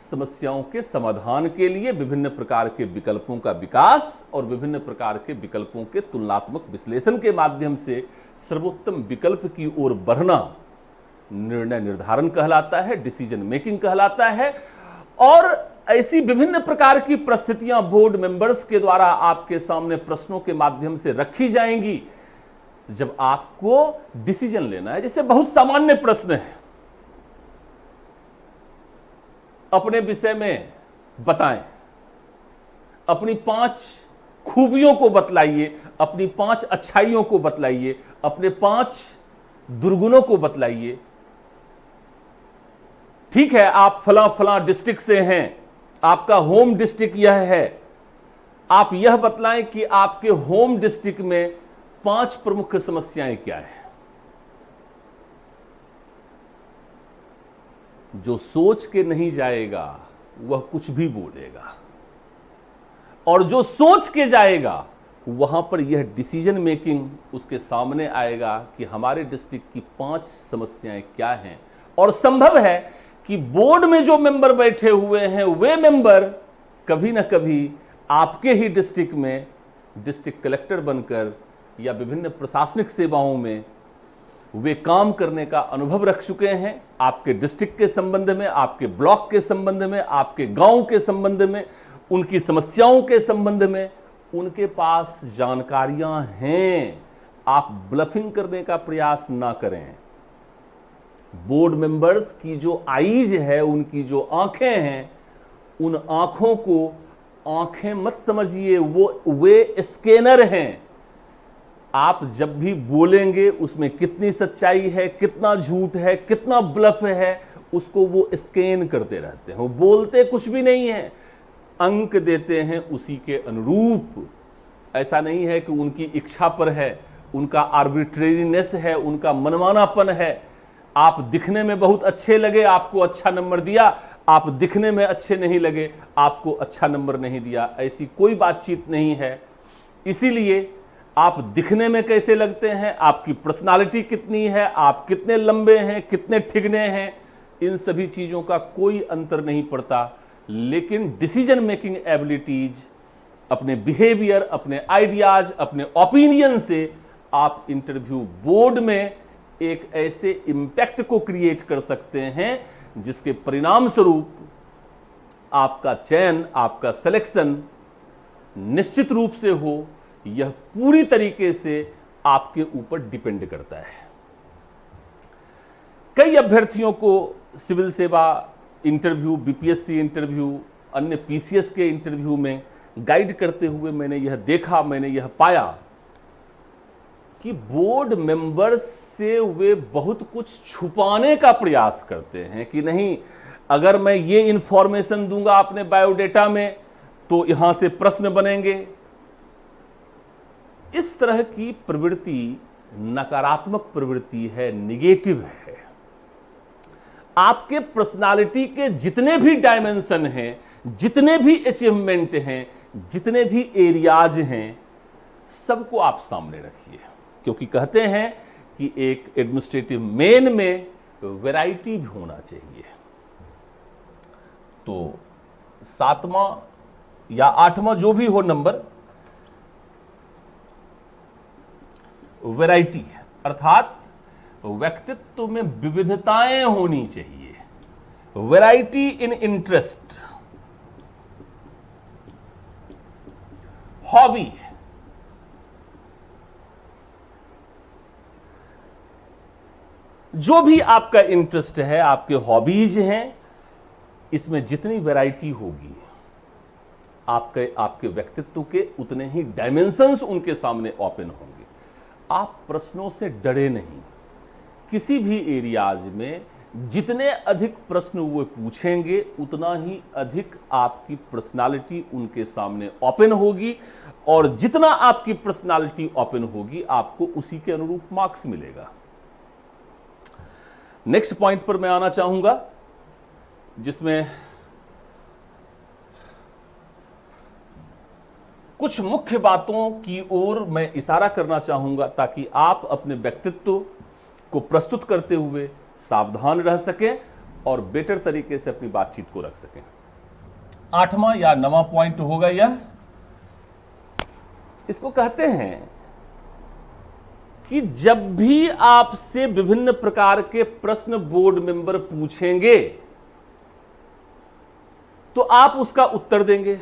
[SPEAKER 1] समस्याओं के समाधान के लिए विभिन्न प्रकार के विकल्पों का विकास और विभिन्न प्रकार के विकल्पों के तुलनात्मक विश्लेषण के माध्यम से सर्वोत्तम विकल्प की ओर बढ़ना निर्णय निर्धारण कहलाता है, डिसीजन मेकिंग कहलाता है। और ऐसी विभिन्न प्रकार की परिस्थितियां बोर्ड मेंबर्स के द्वारा आपके सामने प्रश्नों के माध्यम से रखी जाएंगी जब आपको डिसीजन लेना है। जैसे बहुत सामान्य प्रश्न है, अपने विषय में बताएं, अपनी 5 खूबियों को बतलाइए, अपनी 5 अच्छाइयों को बतलाइए, अपने 5 दुर्गुणों को बतलाइए। ठीक है, आप फला फला डिस्ट्रिक्ट से हैं, आपका होम डिस्ट्रिक्ट यह है, आप यह बतलाएं कि आपके होम डिस्ट्रिक्ट में 5 प्रमुख समस्याएं क्या हैं। जो सोच के नहीं जाएगा वह कुछ भी बोलेगा, और जो सोच के जाएगा वहां पर यह डिसीजन मेकिंग उसके सामने आएगा कि हमारे डिस्ट्रिक्ट की 5 समस्याएं क्या हैं। और संभव है कि बोर्ड में जो मेंबर बैठे हुए हैं वे मेंबर कभी ना कभी आपके ही डिस्ट्रिक्ट में डिस्ट्रिक्ट कलेक्टर बनकर या विभिन्न प्रशासनिक सेवाओं में वे काम करने का अनुभव रख चुके हैं। आपके डिस्ट्रिक्ट के संबंध में, आपके ब्लॉक के संबंध में, आपके गांव के संबंध में, उनकी समस्याओं के संबंध में उनके पास जानकारियां हैं। आप ब्लफिंग करने का प्रयास ना करें। बोर्ड मेंबर्स की जो आईज है, उनकी जो आंखें हैं, उन आंखों को आंखें मत समझिए, वे स्कैनर हैं। आप जब भी बोलेंगे उसमें कितनी सच्चाई है, कितना झूठ है, कितना ब्लफ है, उसको वो स्कैन करते रहते हैं। वो बोलते कुछ भी नहीं है, अंक देते हैं उसी के अनुरूप। ऐसा नहीं है कि उनकी इच्छा पर है, उनका आर्बिट्रेरीनेस है, उनका मनमानापन है। आप दिखने में बहुत अच्छे लगे, आपको अच्छा नंबर दिया, आप दिखने में अच्छे नहीं लगे, आपको अच्छा नंबर नहीं दिया। ऐसी कोई बातचीत नहीं है। इसीलिए आप दिखने में कैसे लगते हैं, आपकी पर्सनालिटी कितनी है, आप कितने लंबे हैं, कितने ठिगने हैं, इन सभी चीजों का कोई अंतर नहीं पड़ता। लेकिन डिसीजन मेकिंग एबिलिटीज, अपने बिहेवियर, अपने आइडियाज, अपने ओपिनियन से आप इंटरव्यू बोर्ड में एक ऐसे इंपैक्ट को क्रिएट कर सकते हैं जिसके परिणाम स्वरूप आपका चयन, आपका सिलेक्शन निश्चित रूप से हो। यह पूरी तरीके से आपके ऊपर डिपेंड करता है। कई अभ्यर्थियों को सिविल सेवा इंटरव्यू, बीपीएससी इंटरव्यू, अन्य पीसीएस के इंटरव्यू में गाइड करते हुए मैंने यह देखा, मैंने यह पाया कि बोर्ड मेंबर्स से वे बहुत कुछ छुपाने का प्रयास करते हैं कि नहीं, अगर मैं ये इंफॉर्मेशन दूंगा अपने बायोडेटा में तो यहां से प्रश्न बनेंगे। इस तरह की प्रवृत्ति नकारात्मक प्रवृत्ति है, निगेटिव है। आपके पर्सनालिटी के जितने भी डायमेंशन हैं, जितने भी अचीवमेंट हैं, जितने भी एरियाज हैं, सबको आप सामने रखिए। क्योंकि कहते हैं कि एक एडमिनिस्ट्रेटिव मेन में वैरायटी भी होना चाहिए। तो 7वां या 8वां जो भी हो नंबर, वैरायटी, अर्थात व्यक्तित्व में विविधताएं होनी चाहिए। वैरायटी इन इंटरेस्ट, हॉबी, जो भी आपका इंटरेस्ट है, आपके हॉबीज हैं, इसमें जितनी वैरायटी होगी आपके व्यक्तित्व के उतने ही डायमेंशंस उनके सामने ओपन होंगे। आप प्रश्नों से डरे नहीं। किसी भी एरियाज में जितने अधिक प्रश्न वो पूछेंगे उतना ही अधिक आपकी पर्सनालिटी उनके सामने ओपन होगी, और जितना आपकी पर्सनालिटी ओपन होगी आपको उसी के अनुरूप मार्क्स मिलेगा। नेक्स्ट पॉइंट पर मैं आना चाहूंगा, जिसमें कुछ मुख्य बातों की ओर मैं इशारा करना चाहूंगा ताकि आप अपने व्यक्तित्व को प्रस्तुत करते हुए सावधान रह सकें और बेटर तरीके से अपनी बातचीत को रख सकें। 8वां या 9वां पॉइंट होगा यह, इसको कहते हैं कि जब भी आपसे विभिन्न प्रकार के प्रश्न बोर्ड मेंबर पूछेंगे तो आप उसका उत्तर देंगे,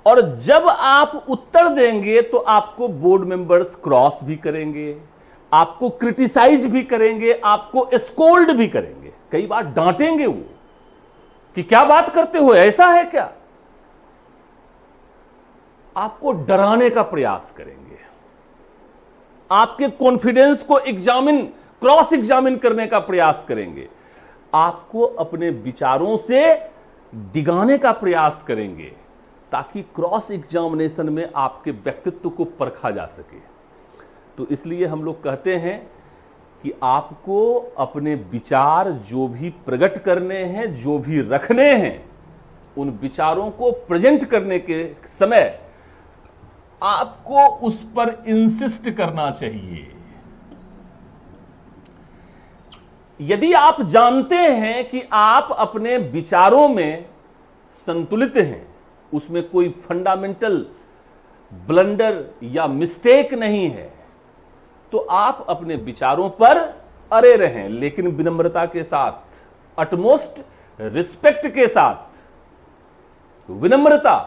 [SPEAKER 1] और जब आप उत्तर देंगे तो आपको बोर्ड मेंबर्स क्रॉस भी करेंगे, आपको क्रिटिसाइज भी करेंगे, आपको स्कोल्ड भी करेंगे, कई बार डांटेंगे वो कि क्या बात करते हो, ऐसा है क्या। आपको डराने का प्रयास करेंगे, आपके कॉन्फिडेंस को क्रॉस एग्जामिन करने का प्रयास करेंगे, आपको अपने विचारों से डिगाने का प्रयास करेंगे ताकि क्रॉस एग्जामिनेशन में आपके व्यक्तित्व को परखा जा सके। तो इसलिए हम लोग कहते हैं कि आपको अपने विचार जो भी प्रकट करने हैं, जो भी रखने हैं, उन विचारों को प्रेजेंट करने के समय आपको उस पर इंसिस्ट करना चाहिए। यदि आप जानते हैं कि आप अपने विचारों में संतुलित हैं, उसमें कोई फंडामेंटल ब्लंडर या मिस्टेक नहीं है, तो आप अपने विचारों पर अड़े रहें, लेकिन विनम्रता के साथ, अटमोस्ट रिस्पेक्ट के साथ। विनम्रता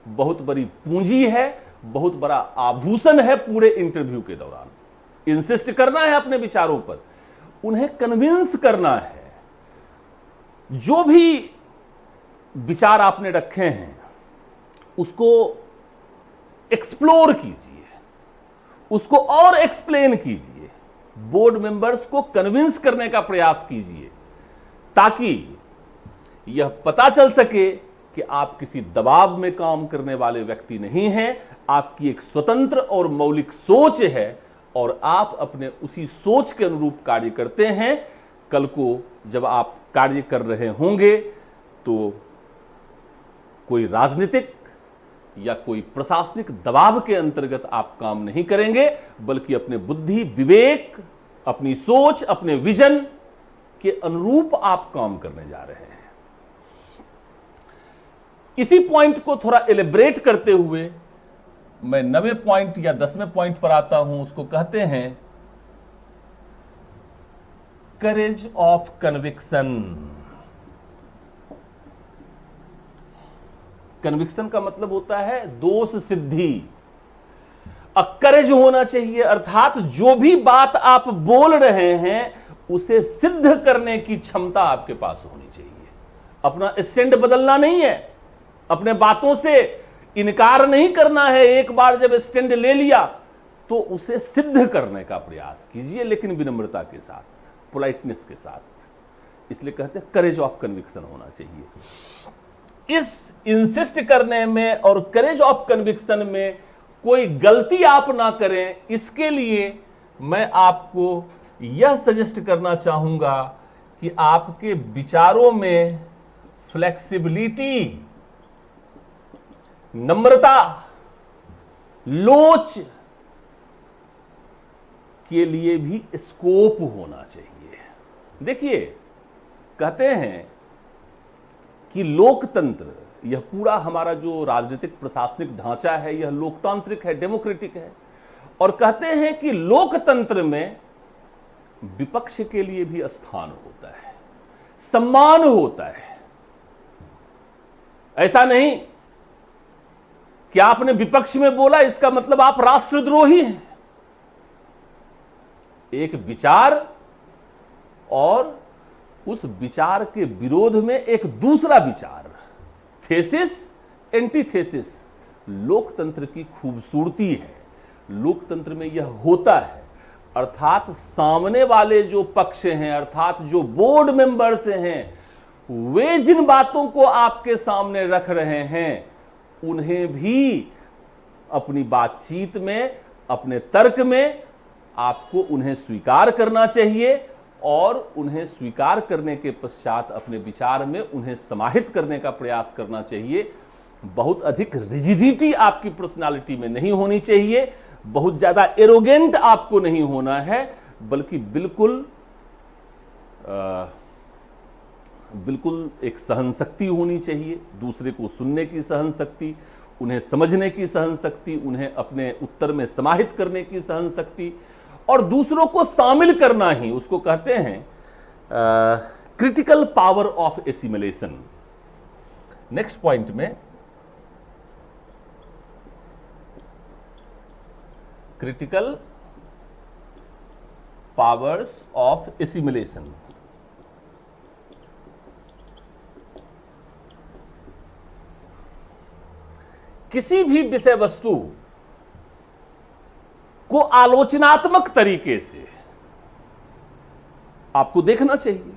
[SPEAKER 1] बहुत बड़ी पूंजी है, बहुत बड़ा आभूषण है पूरे इंटरव्यू के दौरान। इंसिस्ट करना है अपने विचारों पर, उन्हें कन्विंस करना है। जो भी विचार आपने रखे हैं उसको एक्सप्लोर कीजिए, उसको और एक्सप्लेन कीजिए, बोर्ड मेंबर्स को कन्विंस करने का प्रयास कीजिए, ताकि यह पता चल सके कि आप किसी दबाव में काम करने वाले व्यक्ति नहीं हैं। आपकी एक स्वतंत्र और मौलिक सोच है और आप अपने उसी सोच के अनुरूप कार्य करते हैं। कल को जब आप कार्य कर रहे होंगे तो कोई राजनीतिक या कोई प्रशासनिक दबाव के अंतर्गत आप काम नहीं करेंगे, बल्कि अपने बुद्धि, विवेक, अपनी सोच, अपने विजन के अनुरूप आप काम करने जा रहे हैं। इसी पॉइंट को थोड़ा एलिब्रेट करते हुए मैं 9वें पॉइंट या 10वें पॉइंट पर आता हूं। उसको कहते हैं करेज ऑफ कन्विक्शन। कन्विक्शन का मतलब होता है दोष सिद्धि। करेज होना चाहिए, अर्थात जो भी बात आप बोल रहे हैं उसे सिद्ध करने की क्षमता आपके पास होनी चाहिए। अपना स्टैंड बदलना नहीं है, अपने बातों से इनकार नहीं करना है। एक बार जब स्टैंड ले लिया तो उसे सिद्ध करने का प्रयास कीजिए, लेकिन विनम्रता के साथ, पोलाइटनेस के साथ। इसलिए कहते हैं करेज ऑफ कन्विक्शन होना चाहिए। इस इंसिस्ट करने में और करेज ऑफ कन्विक्शन में कोई गलती आप ना करें, इसके लिए मैं आपको यह सजेस्ट करना चाहूंगा कि आपके विचारों में फ्लेक्सिबिलिटी, नम्रता, लोच के लिए भी स्कोप होना चाहिए। देखिए, कहते हैं कि लोकतंत्र, यह पूरा हमारा जो राजनीतिक प्रशासनिक ढांचा है यह लोकतांत्रिक है, डेमोक्रेटिक है। और कहते हैं कि लोकतंत्र में विपक्ष के लिए भी स्थान होता है, सम्मान होता है। ऐसा नहीं कि आपने विपक्ष में बोला इसका मतलब आप राष्ट्रद्रोही हैं। एक विचार और उस विचार के विरोध में एक दूसरा विचार, थेसिस, एंटीथेसिस, लोकतंत्र की खूबसूरती है। लोकतंत्र में यह होता है। अर्थात सामने वाले जो पक्ष हैं, अर्थात जो बोर्ड मेंबर्स हैं, वे जिन बातों को आपके सामने रख रहे हैं उन्हें भी अपनी बातचीत में, अपने तर्क में आपको उन्हें स्वीकार करना चाहिए और उन्हें स्वीकार करने के पश्चात अपने विचार में उन्हें समाहित करने का प्रयास करना चाहिए। बहुत अधिक रिजिडिटी आपकी पर्सनालिटी में नहीं होनी चाहिए, बहुत ज्यादा एरोगेंट आपको नहीं होना है, बल्कि बिल्कुल एक सहनशक्ति होनी चाहिए। दूसरे को सुनने की सहनशक्ति, उन्हें समझने की सहनशक्ति, उन्हें अपने उत्तर में समाहित करने की सहनशक्ति और दूसरों को शामिल करना ही उसको कहते हैं critical power of assimilation. Next point में क्रिटिकल पावर्स ऑफ एसिमिलेशन। किसी भी विषय वस्तु को आलोचनात्मक तरीके से आपको देखना चाहिए,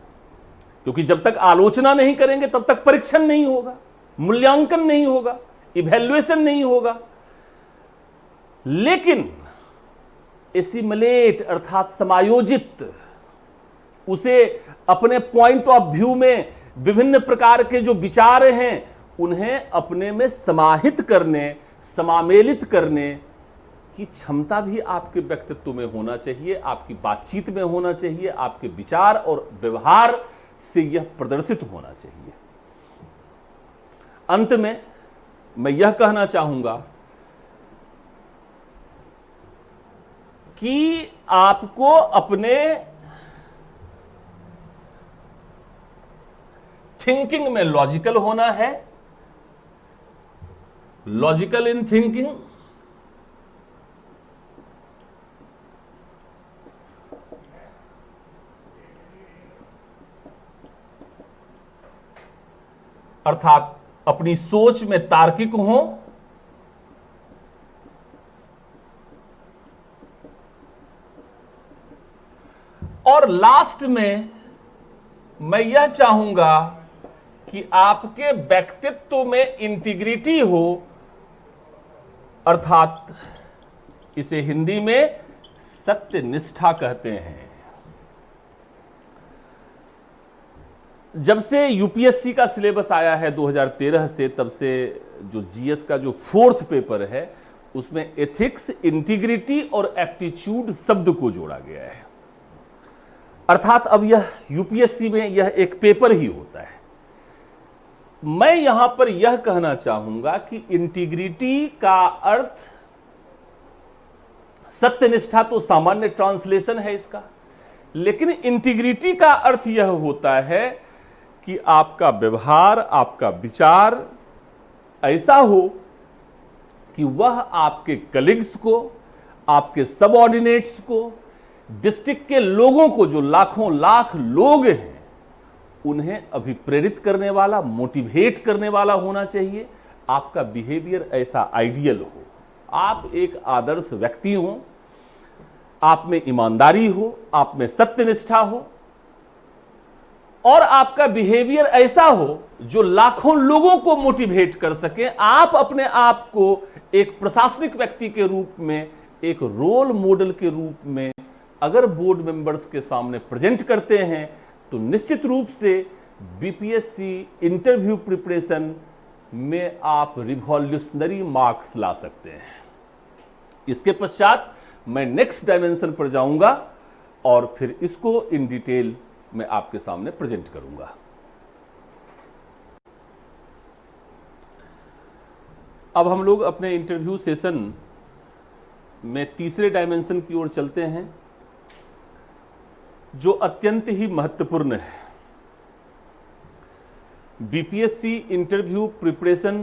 [SPEAKER 1] क्योंकि जब तक आलोचना नहीं करेंगे तब तक परीक्षण नहीं होगा, मूल्यांकन नहीं होगा, इवैल्यूएशन नहीं होगा। लेकिन एसिमुलेट अर्थात समायोजित, उसे अपने पॉइंट ऑफ व्यू में विभिन्न प्रकार के जो विचार हैं उन्हें अपने में समाहित करने, समामेलित करने की क्षमता भी आपके व्यक्तित्व में होना चाहिए, आपकी बातचीत में होना चाहिए, आपके विचार और व्यवहार से यह प्रदर्शित होना चाहिए। अंत में मैं यह कहना चाहूंगा कि आपको अपने थिंकिंग में लॉजिकल होना है, लॉजिकल इन थिंकिंग, अर्थात अपनी सोच में तार्किक हो, और लास्ट में मैं यह चाहूंगा कि आपके व्यक्तित्व में इंटीग्रिटी हो, अर्थात इसे हिंदी में सत्यनिष्ठा कहते हैं। जब से यूपीएससी का सिलेबस आया है 2013 से, तब से जो जीएस का जो 4th पेपर है उसमें एथिक्स, इंटीग्रिटी और एप्टीट्यूड शब्द को जोड़ा गया है। अर्थात अब यह यूपीएससी में यह एक पेपर ही होता है। मैं यहां पर यह कहना चाहूंगा कि इंटीग्रिटी का अर्थ, सत्यनिष्ठा तो सामान्य ट्रांसलेशन है इसका, लेकिन इंटीग्रिटी का अर्थ यह होता है कि आपका व्यवहार, आपका विचार ऐसा हो कि वह आपके कलीग्स को, आपके सबऑर्डिनेट्स को, डिस्ट्रिक्ट के लोगों को, जो लाखों लाख लोग हैं, उन्हें अभिप्रेरित करने वाला, मोटिवेट करने वाला होना चाहिए। आपका बिहेवियर ऐसा आइडियल हो, आप एक आदर्श व्यक्ति हो, आप में ईमानदारी हो, आप में सत्यनिष्ठा हो, और आपका बिहेवियर ऐसा हो जो लाखों लोगों को मोटिवेट कर सके। आप अपने आप को एक प्रशासनिक व्यक्ति के रूप में, एक रोल मॉडल के रूप में अगर बोर्ड मेंबर्स के सामने प्रेजेंट करते हैं तो निश्चित रूप से बीपीएससी इंटरव्यू प्रिपरेशन में आप रिवॉल्यूशनरी मार्क्स ला सकते हैं। इसके पश्चात मैं नेक्स्ट डायमेंशन पर जाऊंगा और फिर इसको इन डिटेल मैं आपके सामने प्रेजेंट करूंगा। अब हम लोग अपने इंटरव्यू सेशन में तीसरे डायमेंशन की ओर चलते हैं, जो अत्यंत ही महत्वपूर्ण है। बीपीएससी इंटरव्यू प्रिपरेशन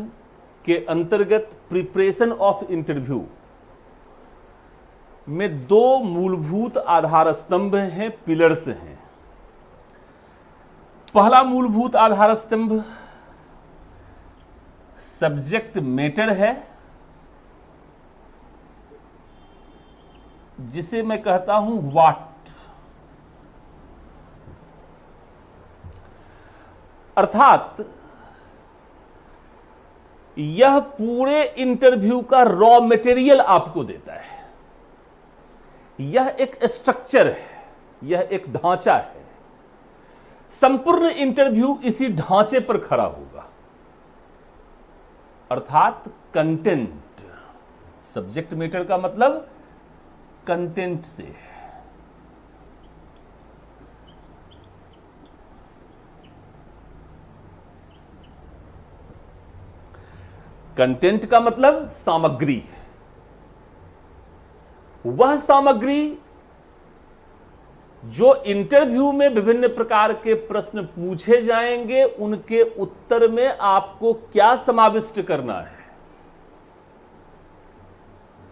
[SPEAKER 1] के अंतर्गत प्रिपरेशन ऑफ इंटरव्यू में 2 मूलभूत आधार स्तंभ हैं, पिलर्स हैं। पहला मूलभूत आधार स्तंभ सब्जेक्ट मैटर है, जिसे मैं कहता हूं व्हाट। अर्थात यह पूरे इंटरव्यू का रॉ मटेरियल आपको देता है। यह एक स्ट्रक्चर है, यह एक ढांचा है। संपूर्ण इंटरव्यू इसी ढांचे पर खड़ा होगा। अर्थात कंटेंट, सब्जेक्ट मैटर का मतलब कंटेंट से है। कंटेंट का मतलब सामग्री, वह सामग्री जो इंटरव्यू में विभिन्न प्रकार के प्रश्न पूछे जाएंगे, उनके उत्तर में आपको क्या समाविष्ट करना है,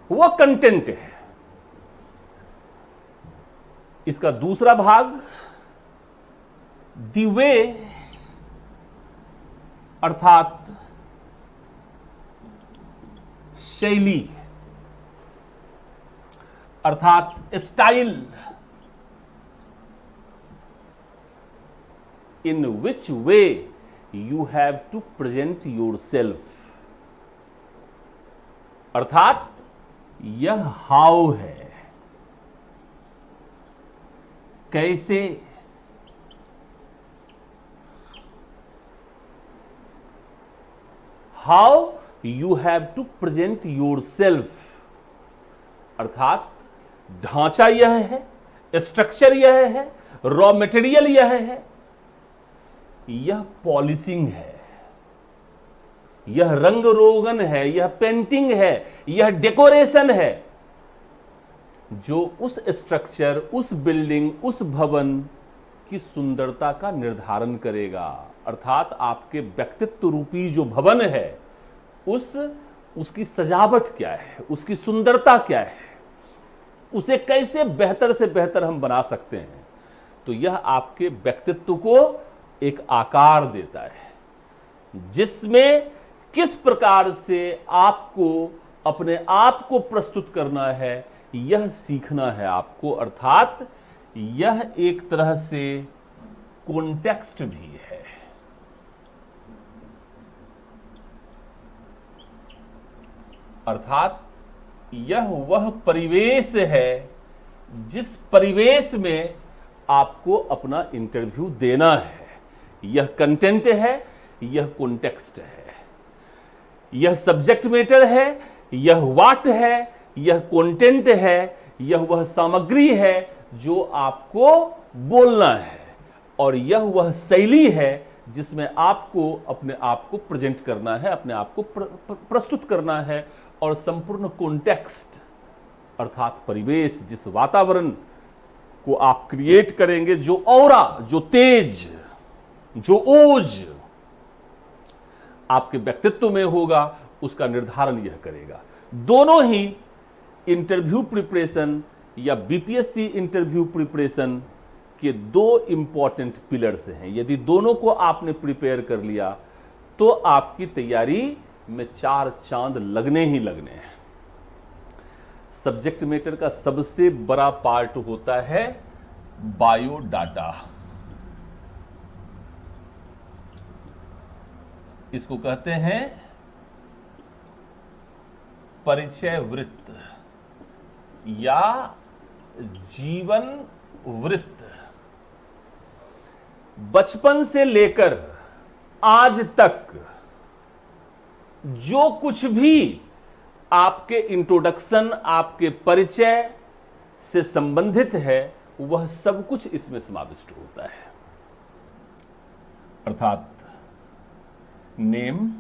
[SPEAKER 1] वह कंटेंट है। इसका दूसरा भाग द वे, अर्थात शैली, अर्थात style, in which way you have to present yourself। अर्थात यह हाउ है, कैसे, how you have to present yourself. अर्थात ढांचा यह है, स्ट्रक्चर यह है, रॉ मटेरियल यह है, यह पॉलिशिंग है, यह रंग रोगन है, यह पेंटिंग है, यह डेकोरेशन है, जो उस स्ट्रक्चर, उस बिल्डिंग, उस भवन की सुंदरता का निर्धारण करेगा। अर्थात आपके व्यक्तित्व रूपी जो भवन है, उसकी सजावट क्या है, उसकी सुंदरता क्या है, उसे कैसे बेहतर से बेहतर हम बना सकते हैं। तो यह आपके व्यक्तित्व को एक आकार देता है। जिसमें किस प्रकार से आपको अपने आप को प्रस्तुत करना है यह सीखना है आपको, अर्थात यह एक तरह से कॉन्टेक्स्ट भी है। अर्थात यह वह परिवेश है जिस परिवेश में आपको अपना इंटरव्यू देना है। यह कंटेंट है, यह कॉन्टेक्स्ट है, यह सब्जेक्ट मैटर है, यह वाट है, यह कंटेंट है, यह वह सामग्री है जो आपको बोलना है, और यह वह शैली है जिसमें आपको अपने आप को प्रेजेंट करना है, अपने आप को प्रस्तुत करना है। और संपूर्ण कॉन्टेक्स्ट अर्थात परिवेश, जिस वातावरण को आप क्रिएट करेंगे, जो ऑरा, जो तेज, जो ओज आपके व्यक्तित्व में होगा, उसका निर्धारण यह करेगा। दोनों ही इंटरव्यू प्रिपरेशन या बीपीएससी इंटरव्यू प्रिपरेशन के दो इंपॉर्टेंट पिलर्स हैं। यदि दोनों को आपने प्रिपेयर कर लिया तो आपकी तैयारी में 4 चांद लगने ही लगने हैं। सब्जेक्ट मैटर का सबसे बड़ा पार्ट होता है बायोडाटा। इसको कहते हैं परिचय वृत्त या जीवन वृत्त। बचपन से लेकर आज तक जो कुछ भी आपके इंट्रोडक्शन, आपके परिचय से संबंधित है, वह सब कुछ इसमें समाविष्ट होता है। अर्थात name,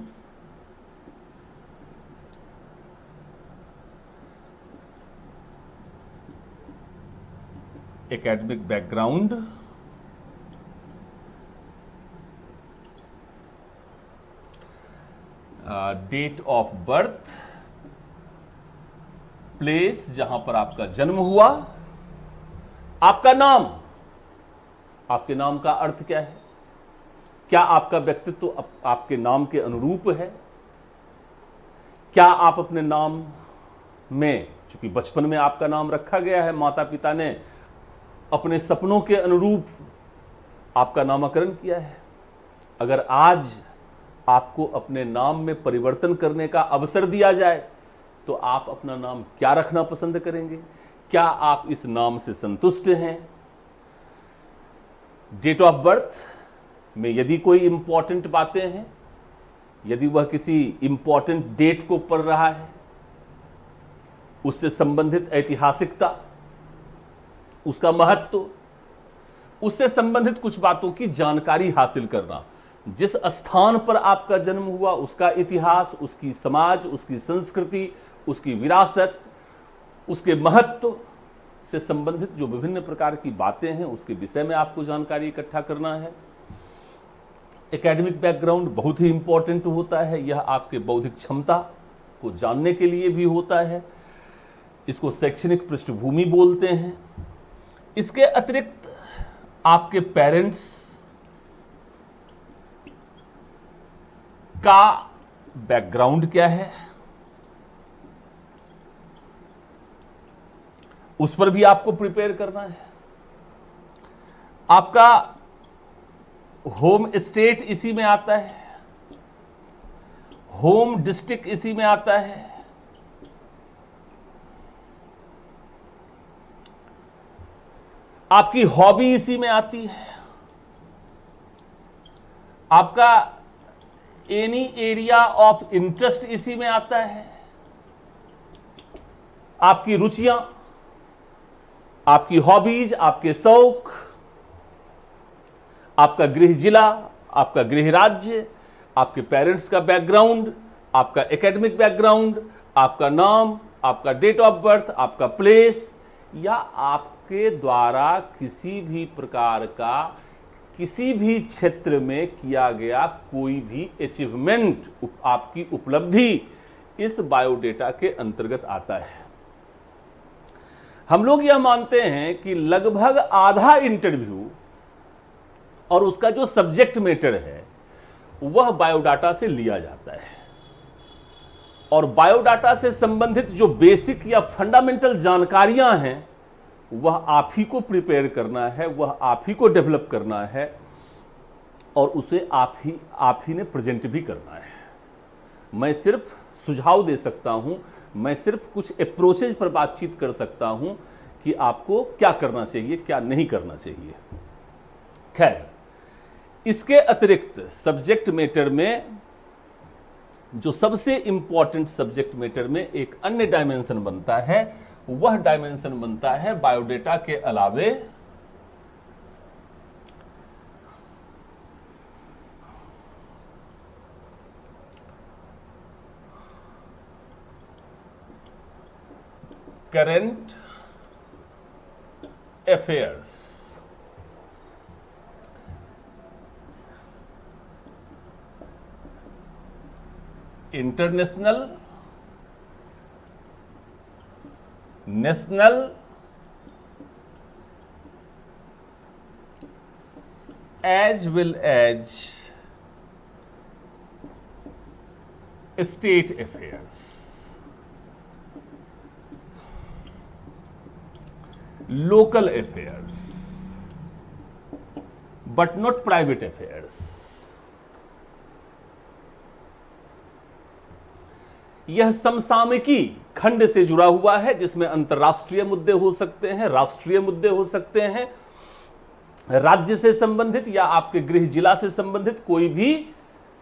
[SPEAKER 1] academic background, date of birth, place जहां पर आपका जन्म हुआ, आपका नाम, आपके नाम का अर्थ क्या है, क्या आपका व्यक्तित्व आपके नाम के अनुरूप है, क्या आप अपने नाम में, चूंकि बचपन में आपका नाम रखा गया है, माता पिता ने अपने सपनों के अनुरूप आपका नामकरण किया है। अगर आज आपको अपने नाम में परिवर्तन करने का अवसर दिया जाए तो आप अपना नाम क्या रखना पसंद करेंगे? क्या आप इस नाम से संतुष्ट हैं? डेट ऑफ बर्थ में यदि कोई इंपॉर्टेंट बातें हैं, यदि वह किसी इंपॉर्टेंट डेट को पढ़ रहा है, उससे संबंधित ऐतिहासिकता, उसका महत्व, उससे संबंधित कुछ बातों की जानकारी हासिल करना, जिस स्थान पर आपका जन्म हुआ उसका इतिहास, उसकी समाज, उसकी संस्कृति, उसकी विरासत, उसके महत्व से संबंधित जो विभिन्न प्रकार की बातें हैं, उसके विषय में आपको जानकारी इकट्ठा करना है। एकेडमिक बैकग्राउंड बहुत ही इंपॉर्टेंट होता है। यह आपके बौद्धिक क्षमता को जानने के लिए भी होता है। इसको शैक्षणिक पृष्ठभूमि बोलते हैं। इसके अतिरिक्त आपके पेरेंट्स का बैकग्राउंड क्या है, उस पर भी आपको प्रिपेयर करना है। आपका होम स्टेट इसी में आता है, होम डिस्ट्रिक्ट इसी में आता है। आपकी हॉबी इसी में आती है। आपका एनी एरिया ऑफ इंटरेस्ट इसी में आता है। आपकी रुचियां, आपकी हॉबीज, आपके शौक, आपका गृह जिला, आपका गृह राज्य, आपके पेरेंट्स का बैकग्राउंड, आपका एकेडमिक बैकग्राउंड, आपका नाम, आपका डेट ऑफ बर्थ, आपका प्लेस, या आपके द्वारा किसी भी प्रकार का किसी भी क्षेत्र में किया गया कोई भी अचीवमेंट, आपकी उपलब्धि इस बायोडेटा के अंतर्गत आता है। हम लोग यह मानते हैं कि लगभग आधा इंटरव्यू और उसका जो सब्जेक्ट मैटर है वह बायोडाटा से लिया जाता है। और बायोडाटा से संबंधित जो बेसिक या फंडामेंटल जानकारियां हैं वह आप ही को प्रिपेयर करना है, वह आप ही को डेवलप करना है और उसे आप ही ने प्रेजेंट भी करना है। मैं सिर्फ सुझाव दे सकता हूं, मैं सिर्फ कुछ अप्रोचेज पर बातचीत कर सकता हूं कि आपको क्या करना चाहिए, क्या नहीं करना चाहिए। खैर, इसके अतिरिक्त सब्जेक्ट मैटर में जो सबसे इंपॉर्टेंट सब्जेक्ट मैटर में एक अन्य डायमेंशन बनता है, वह डायमेंशन बनता है बायोडेटा के अलावे current affairs. International, national as well as state affairs, local affairs, but not private affairs. यह समसामयिकी खंड से जुड़ा हुआ है जिसमें अंतर्राष्ट्रीय मुद्दे हो सकते हैं, राष्ट्रीय मुद्दे हो सकते हैं, राज्य से संबंधित या आपके गृह जिला से संबंधित कोई भी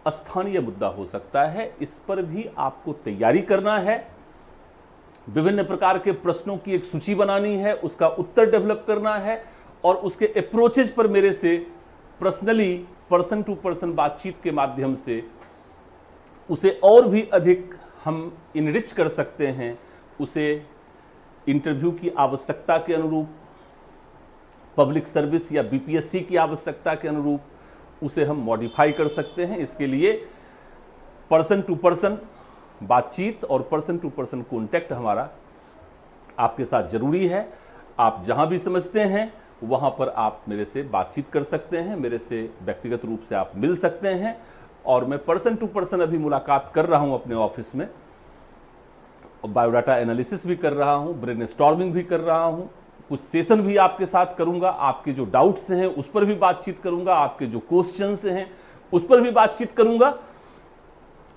[SPEAKER 1] स्थानीय मुद्दा हो सकता है। इस पर भी आपको तैयारी करना है, विभिन्न प्रकार के प्रश्नों की एक सूची बनानी है, उसका उत्तर डेवलप करना है और उसके अप्रोचेज पर मेरे से पर्सनली पर्सन टू पर्सन बातचीत के माध्यम से उसे और भी अधिक हम इनरिच कर सकते हैं, उसे इंटरव्यू की आवश्यकता के अनुरूप, पब्लिक सर्विस या बीपीएससी की आवश्यकता के अनुरूप उसे हम मॉडिफाई कर सकते हैं। इसके लिए पर्सन टू पर्सन बातचीत और पर्सन टू पर्सन कॉन्टैक्ट हमारा आपके साथ जरूरी है। आप जहां भी समझते हैं वहां पर आप मेरे से बातचीत कर सकते हैं, मेरे से व्यक्तिगत रूप से आप मिल सकते हैं और मैं पर्सन टू पर्सन अभी मुलाकात कर रहा हूं अपने ऑफिस में, बायोडाटा एनालिसिस भी कर रहा हूं, ब्रेनस्टॉर्मिंग भी कर रहा हूं, कुछ सेशन भी आपके साथ करूंगा, आपके जो डाउट्स हैं उस पर भी बातचीत करूंगा, आपके जो क्वेश्चंस हैं उस पर भी बातचीत करूंगा।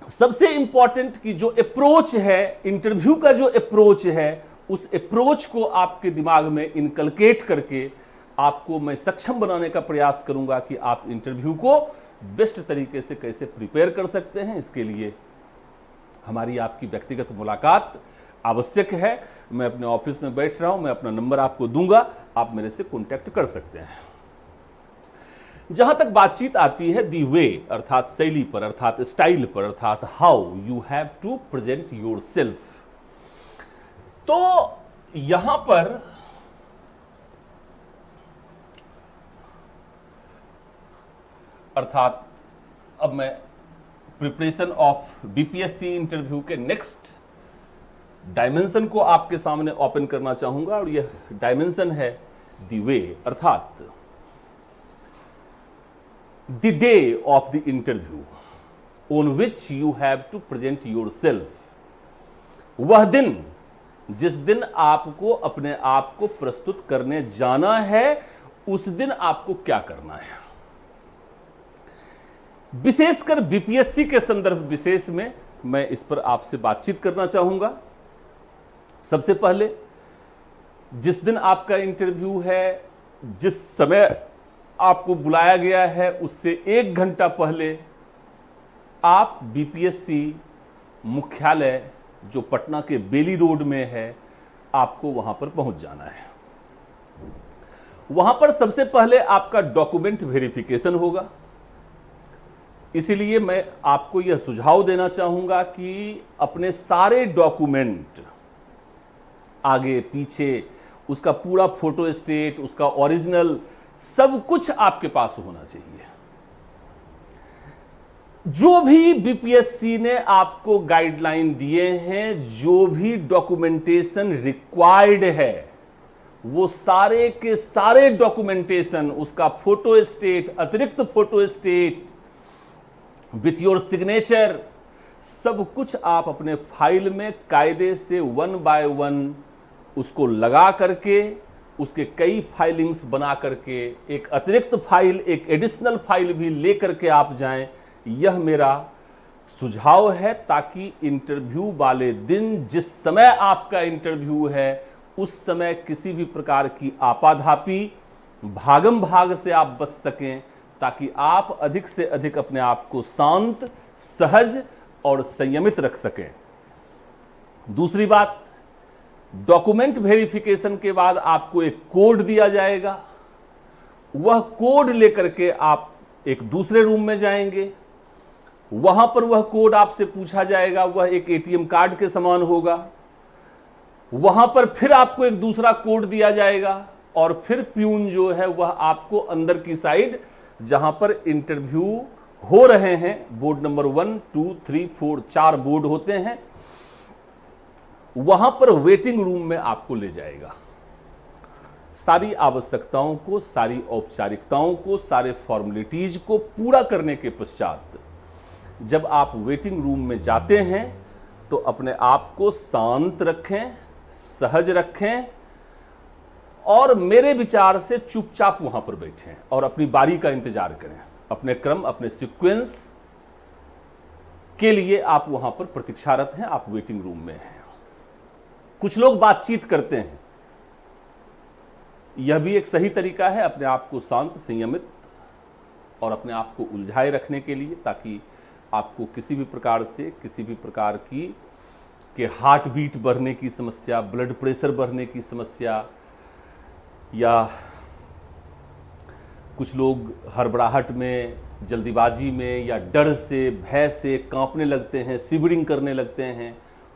[SPEAKER 1] सबसे इंपॉर्टेंट कि जो अप्रोच है, इंटरव्यू का जो अप्रोच है, उस अप्रोच को आपके दिमाग में इनकलकेट करके आपको मैं सक्षम बनाने का प्रयास करूंगा कि आप इंटरव्यू को बेस्ट तरीके से कैसे प्रिपेयर कर सकते हैं। इसके लिए हमारी आपकी व्यक्तिगत मुलाकात आवश्यक है। मैं अपने ऑफिस में बैठ रहा हूं, मैं अपना नंबर आपको दूंगा, आप मेरे से कांटेक्ट कर सकते हैं। जहां तक बातचीत आती है दी वे अर्थात शैली पर, अर्थात स्टाइल पर, अर्थात how you have to present yourself, तो यहां पर अर्थात अब मैं प्रिपरेशन ऑफ बीपीएससी इंटरव्यू के नेक्स्ट डायमेंशन को आपके सामने ओपन करना चाहूंगा और यह डायमेंशन है द वे अर्थात the day of the interview on which you have to present yourself. वह दिन जिस दिन आपको अपने आप को प्रस्तुत करने जाना है, उस दिन आपको क्या करना है। विशेषकर बीपीएससी के संदर्भ विशेष में मैं इस पर आपसे बातचीत करना चाहूंगा। सबसे पहले जिस दिन आपका इंटरव्यू है, जिस समय आपको बुलाया गया है, उससे 1 घंटा पहले आप बीपीएससी मुख्यालय जो पटना के बेली रोड में है, आपको वहां पर पहुंच जाना है। वहां पर सबसे पहले आपका डॉक्यूमेंट वेरिफिकेशन होगा। इसीलिए मैं आपको यह सुझाव देना चाहूंगा कि अपने सारे डॉक्यूमेंट आगे पीछे, उसका पूरा फोटो स्टेट, उसका ओरिजिनल, सब कुछ आपके पास होना चाहिए। जो भी बीपीएससी ने आपको गाइडलाइन दिए हैं, जो भी डॉक्यूमेंटेशन रिक्वायर्ड है, वो सारे के सारे डॉक्यूमेंटेशन, उसका फोटो स्टेट, अतिरिक्त photo state, with your signature, सब कुछ आप अपने फाइल में कायदे से 1 बाय 1 उसको लगा करके, उसके कई फाइलिंग्स बना करके, एक अतिरिक्त फाइल, एक एडिशनल फाइल भी ले करके आप जाएं। यह मेरा सुझाव है, ताकि इंटरव्यू वाले दिन, जिस समय आपका इंटरव्यू है, उस समय किसी भी प्रकार की आपाधापी, भागम भाग से आप बच सकें, ताकि आप अधिक से अधिक अपने आप को शांत, सहज और संयमित रख सकें। दूसरी बात, डॉक्यूमेंट वेरिफिकेशन के बाद आपको एक कोड दिया जाएगा। वह कोड लेकर के आप एक दूसरे रूम में जाएंगे, वहां पर वह कोड आपसे पूछा जाएगा, वह एक एटीएम कार्ड के समान होगा। वहां पर फिर आपको एक दूसरा कोड दिया जाएगा और फिर प्यून जो है वह आपको अंदर की साइड, जहां पर इंटरव्यू हो रहे हैं, बोर्ड नंबर 1, 2, 3, 4, 4 बोर्ड होते हैं, वहां पर वेटिंग रूम में आपको ले जाएगा। सारी आवश्यकताओं को, सारी औपचारिकताओं को, सारे फॉर्मेलिटीज को पूरा करने के पश्चात जब आप वेटिंग रूम में जाते हैं तो अपने आप को शांत रखें, सहज रखें और मेरे विचार से चुपचाप वहां पर बैठें और अपनी बारी का इंतजार करें। अपने क्रम, अपने सीक्वेंस के लिए आप वहां पर प्रतीक्षारत हैं, आप वेटिंग रूम में हैं। कुछ लोग बातचीत करते हैं, यह भी एक सही तरीका है अपने आप को शांत, संयमित और अपने आप को उलझाए रखने के लिए, ताकि आपको किसी भी प्रकार से, किसी भी प्रकार की के हार्ट बीट बढ़ने की समस्या, ब्लड प्रेशर बढ़ने की समस्या, या कुछ लोग हड़बड़ाहट में, जल्दीबाजी में या डर से, भय से कांपने लगते हैं, शिवरिंग करने लगते हैं।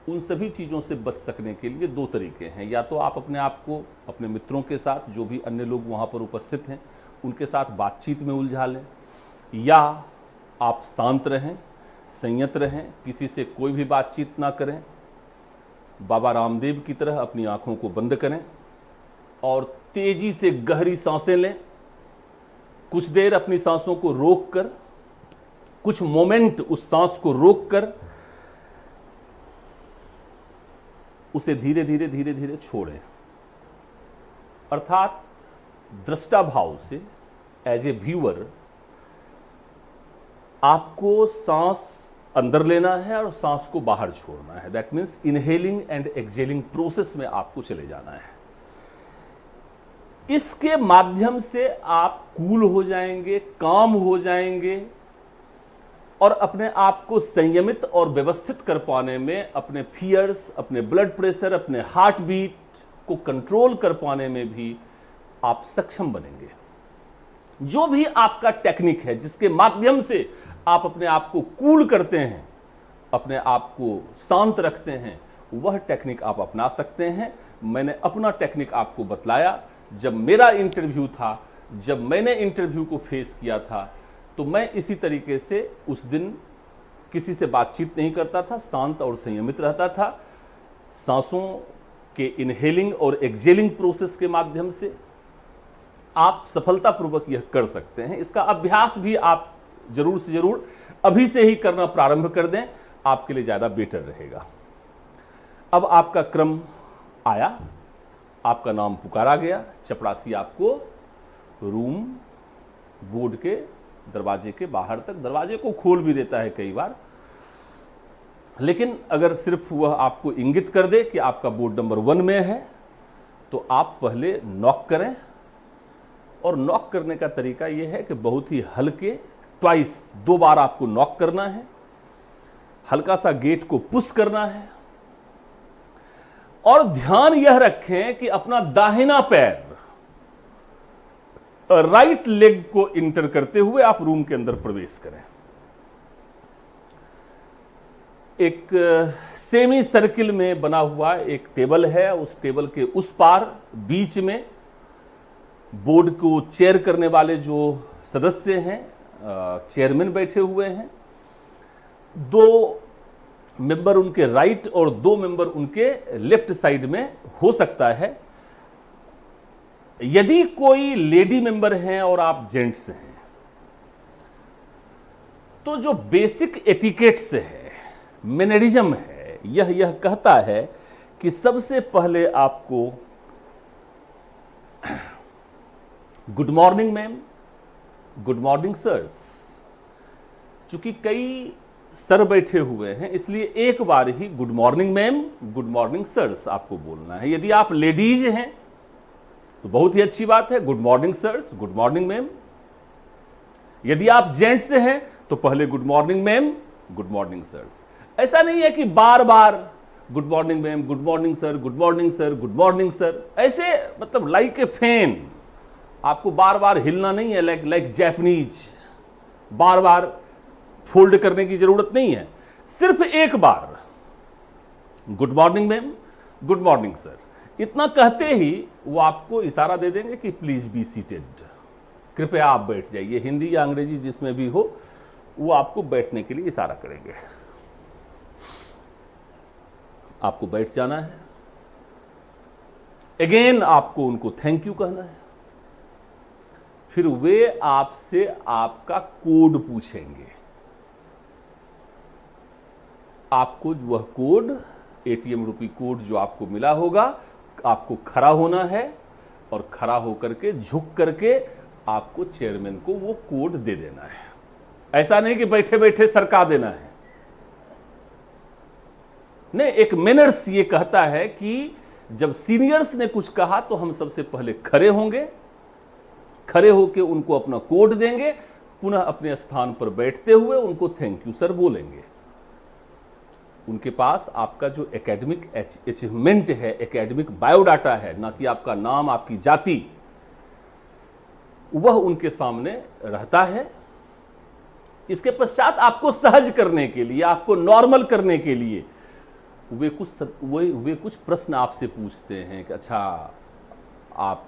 [SPEAKER 1] उन सभी चीज़ों से बच सकने के लिए 2 तरीके हैं। या तो आप अपने आप को अपने मित्रों के साथ, जो भी अन्य लोग वहाँ पर उपस्थित हैं, उनके साथ बातचीत में उलझा लें, या आप शांत रहें, संयत रहें, किसी से कोई भी बातचीत ना करें। बाबा रामदेव की तरह अपनी आँखों को बंद करें और तेजी से गहरी सांसें लें। कुछ देर अपनी सांसों को रोककर, कुछ मोमेंट उस सांस को रोककर उसे धीरे धीरे धीरे धीरे छोड़ें। अर्थात दृष्टा भाव से, एज ए व्यूअर, आपको सांस अंदर लेना है और सांस को बाहर छोड़ना है। That means inhaling and exhaling process में आपको चले जाना है। इसके माध्यम से आप कूल हो जाएंगे, काम हो जाएंगे और अपने आप को संयमित और व्यवस्थित कर पाने में, अपने फियर्स, अपने ब्लड प्रेशर, अपने हार्ट बीट को कंट्रोल कर पाने में भी आप सक्षम बनेंगे। जो भी आपका टेक्निक है जिसके माध्यम से आप अपने आप को कूल करते हैं, अपने आप को शांत रखते हैं, वह टेक्निक आप अपना सकते हैं। मैंने अपना टेक्निक आपको बतलाया। जब मेरा इंटरव्यू था, जब मैंने इंटरव्यू को फेस किया था, तो मैं इसी तरीके से उस दिन किसी से बातचीत नहीं करता था, शांत और संयमित रहता था। सांसों के इनहेलिंग और एक्सहेलिंग प्रोसेस के माध्यम से आप सफलतापूर्वक यह कर सकते हैं। इसका अभ्यास भी आप जरूर से जरूर अभी से ही करना प्रारंभ कर दें, आपके लिए ज़्यादा बेटर रहेगा। अब आपका क्रम आया, आपका नाम पुकारा गया, चपरासी आपको रूम बोर्ड के दरवाजे के बाहर तक, दरवाजे को खोल भी देता है कई बार, लेकिन अगर सिर्फ वह आपको इंगित कर दे कि आपका बोर्ड नंबर 1 में है, तो आप पहले नॉक करें। और नॉक करने का तरीका यह है कि बहुत ही हल्के, ट्वाइस, 2 बार आपको नॉक करना है, हल्का सा गेट को पुश करना है और ध्यान यह रखें कि अपना दाहिना पैर राइट लेग को इंटर करते हुए आप रूम के अंदर प्रवेश करें। एक सेमी सर्किल में बना हुआ एक टेबल है, उस टेबल के उस पार बीच में बोर्ड को चेयर करने वाले जो सदस्य हैं, चेयरमैन बैठे हुए हैं। 2 मेंबर उनके राइट और 2 मेंबर उनके लेफ्ट साइड में हो सकता है। यदि कोई लेडी मेंबर हैं और आप जेंट्स हैं, तो जो बेसिक एटिकेट्स है, मैनरिज्म है, यह कहता है कि सबसे पहले आपको good morning ma'am, good morning sirs. चूंकि कई सर बैठे हुए हैं इसलिए एक बार ही good morning ma'am, good morning sirs आपको बोलना है। यदि आप लेडीज हैं तो बहुत ही अच्छी बात है, good morning sirs, good morning ma'am. यदि आप जेंट्स हैं तो पहले good morning ma'am, good morning sirs. ऐसा नहीं है कि बार बार good morning ma'am, good morning sir, good morning sir, good morning sir, ऐसे मतलब लाइक ए फैन आपको बार बार हिलना नहीं है, लाइक जैपनीज बार बार फोल्ड करने की जरूरत नहीं है। सिर्फ एक बार good morning ma'am, good morning sir, इतना कहते ही वो आपको इशारा दे देंगे कि प्लीज बी सीटेड, कृपया आप बैठ जाइए। हिंदी या अंग्रेजी जिसमें भी हो वो आपको बैठने के लिए इशारा करेंगे। आपको बैठ जाना है। अगेन आपको उनको थैंक यू कहना है। फिर वे आपसे आपका कोड पूछेंगे। आपको वह कोड, एटीएम रूपी कोड जो आपको मिला होगा, आपको खड़ा होना है और खड़ा होकर के झुक करके आपको चेयरमैन को वो कोड दे देना है। ऐसा नहीं कि बैठे बैठे सरका देना है। नहीं, एक मैनर्स ये कहता है कि जब सीनियर्स ने कुछ कहा तो हम सबसे पहले खड़े होंगे, खड़े होकर उनको अपना कोड देंगे, पुनः अपने स्थान पर बैठते हुए उनको थैंक यू सर बोलेंगे। उनके पास आपका जो एकेडमिक अचीवमेंट है, एकेडमिक बायोडाटा है, ना कि आपका नाम, आपकी जाति, वह उनके सामने रहता है। इसके पश्चात आपको सहज करने के लिए, आपको नॉर्मल करने के लिए वे कुछ प्रश्न आपसे पूछते हैं कि अच्छा आप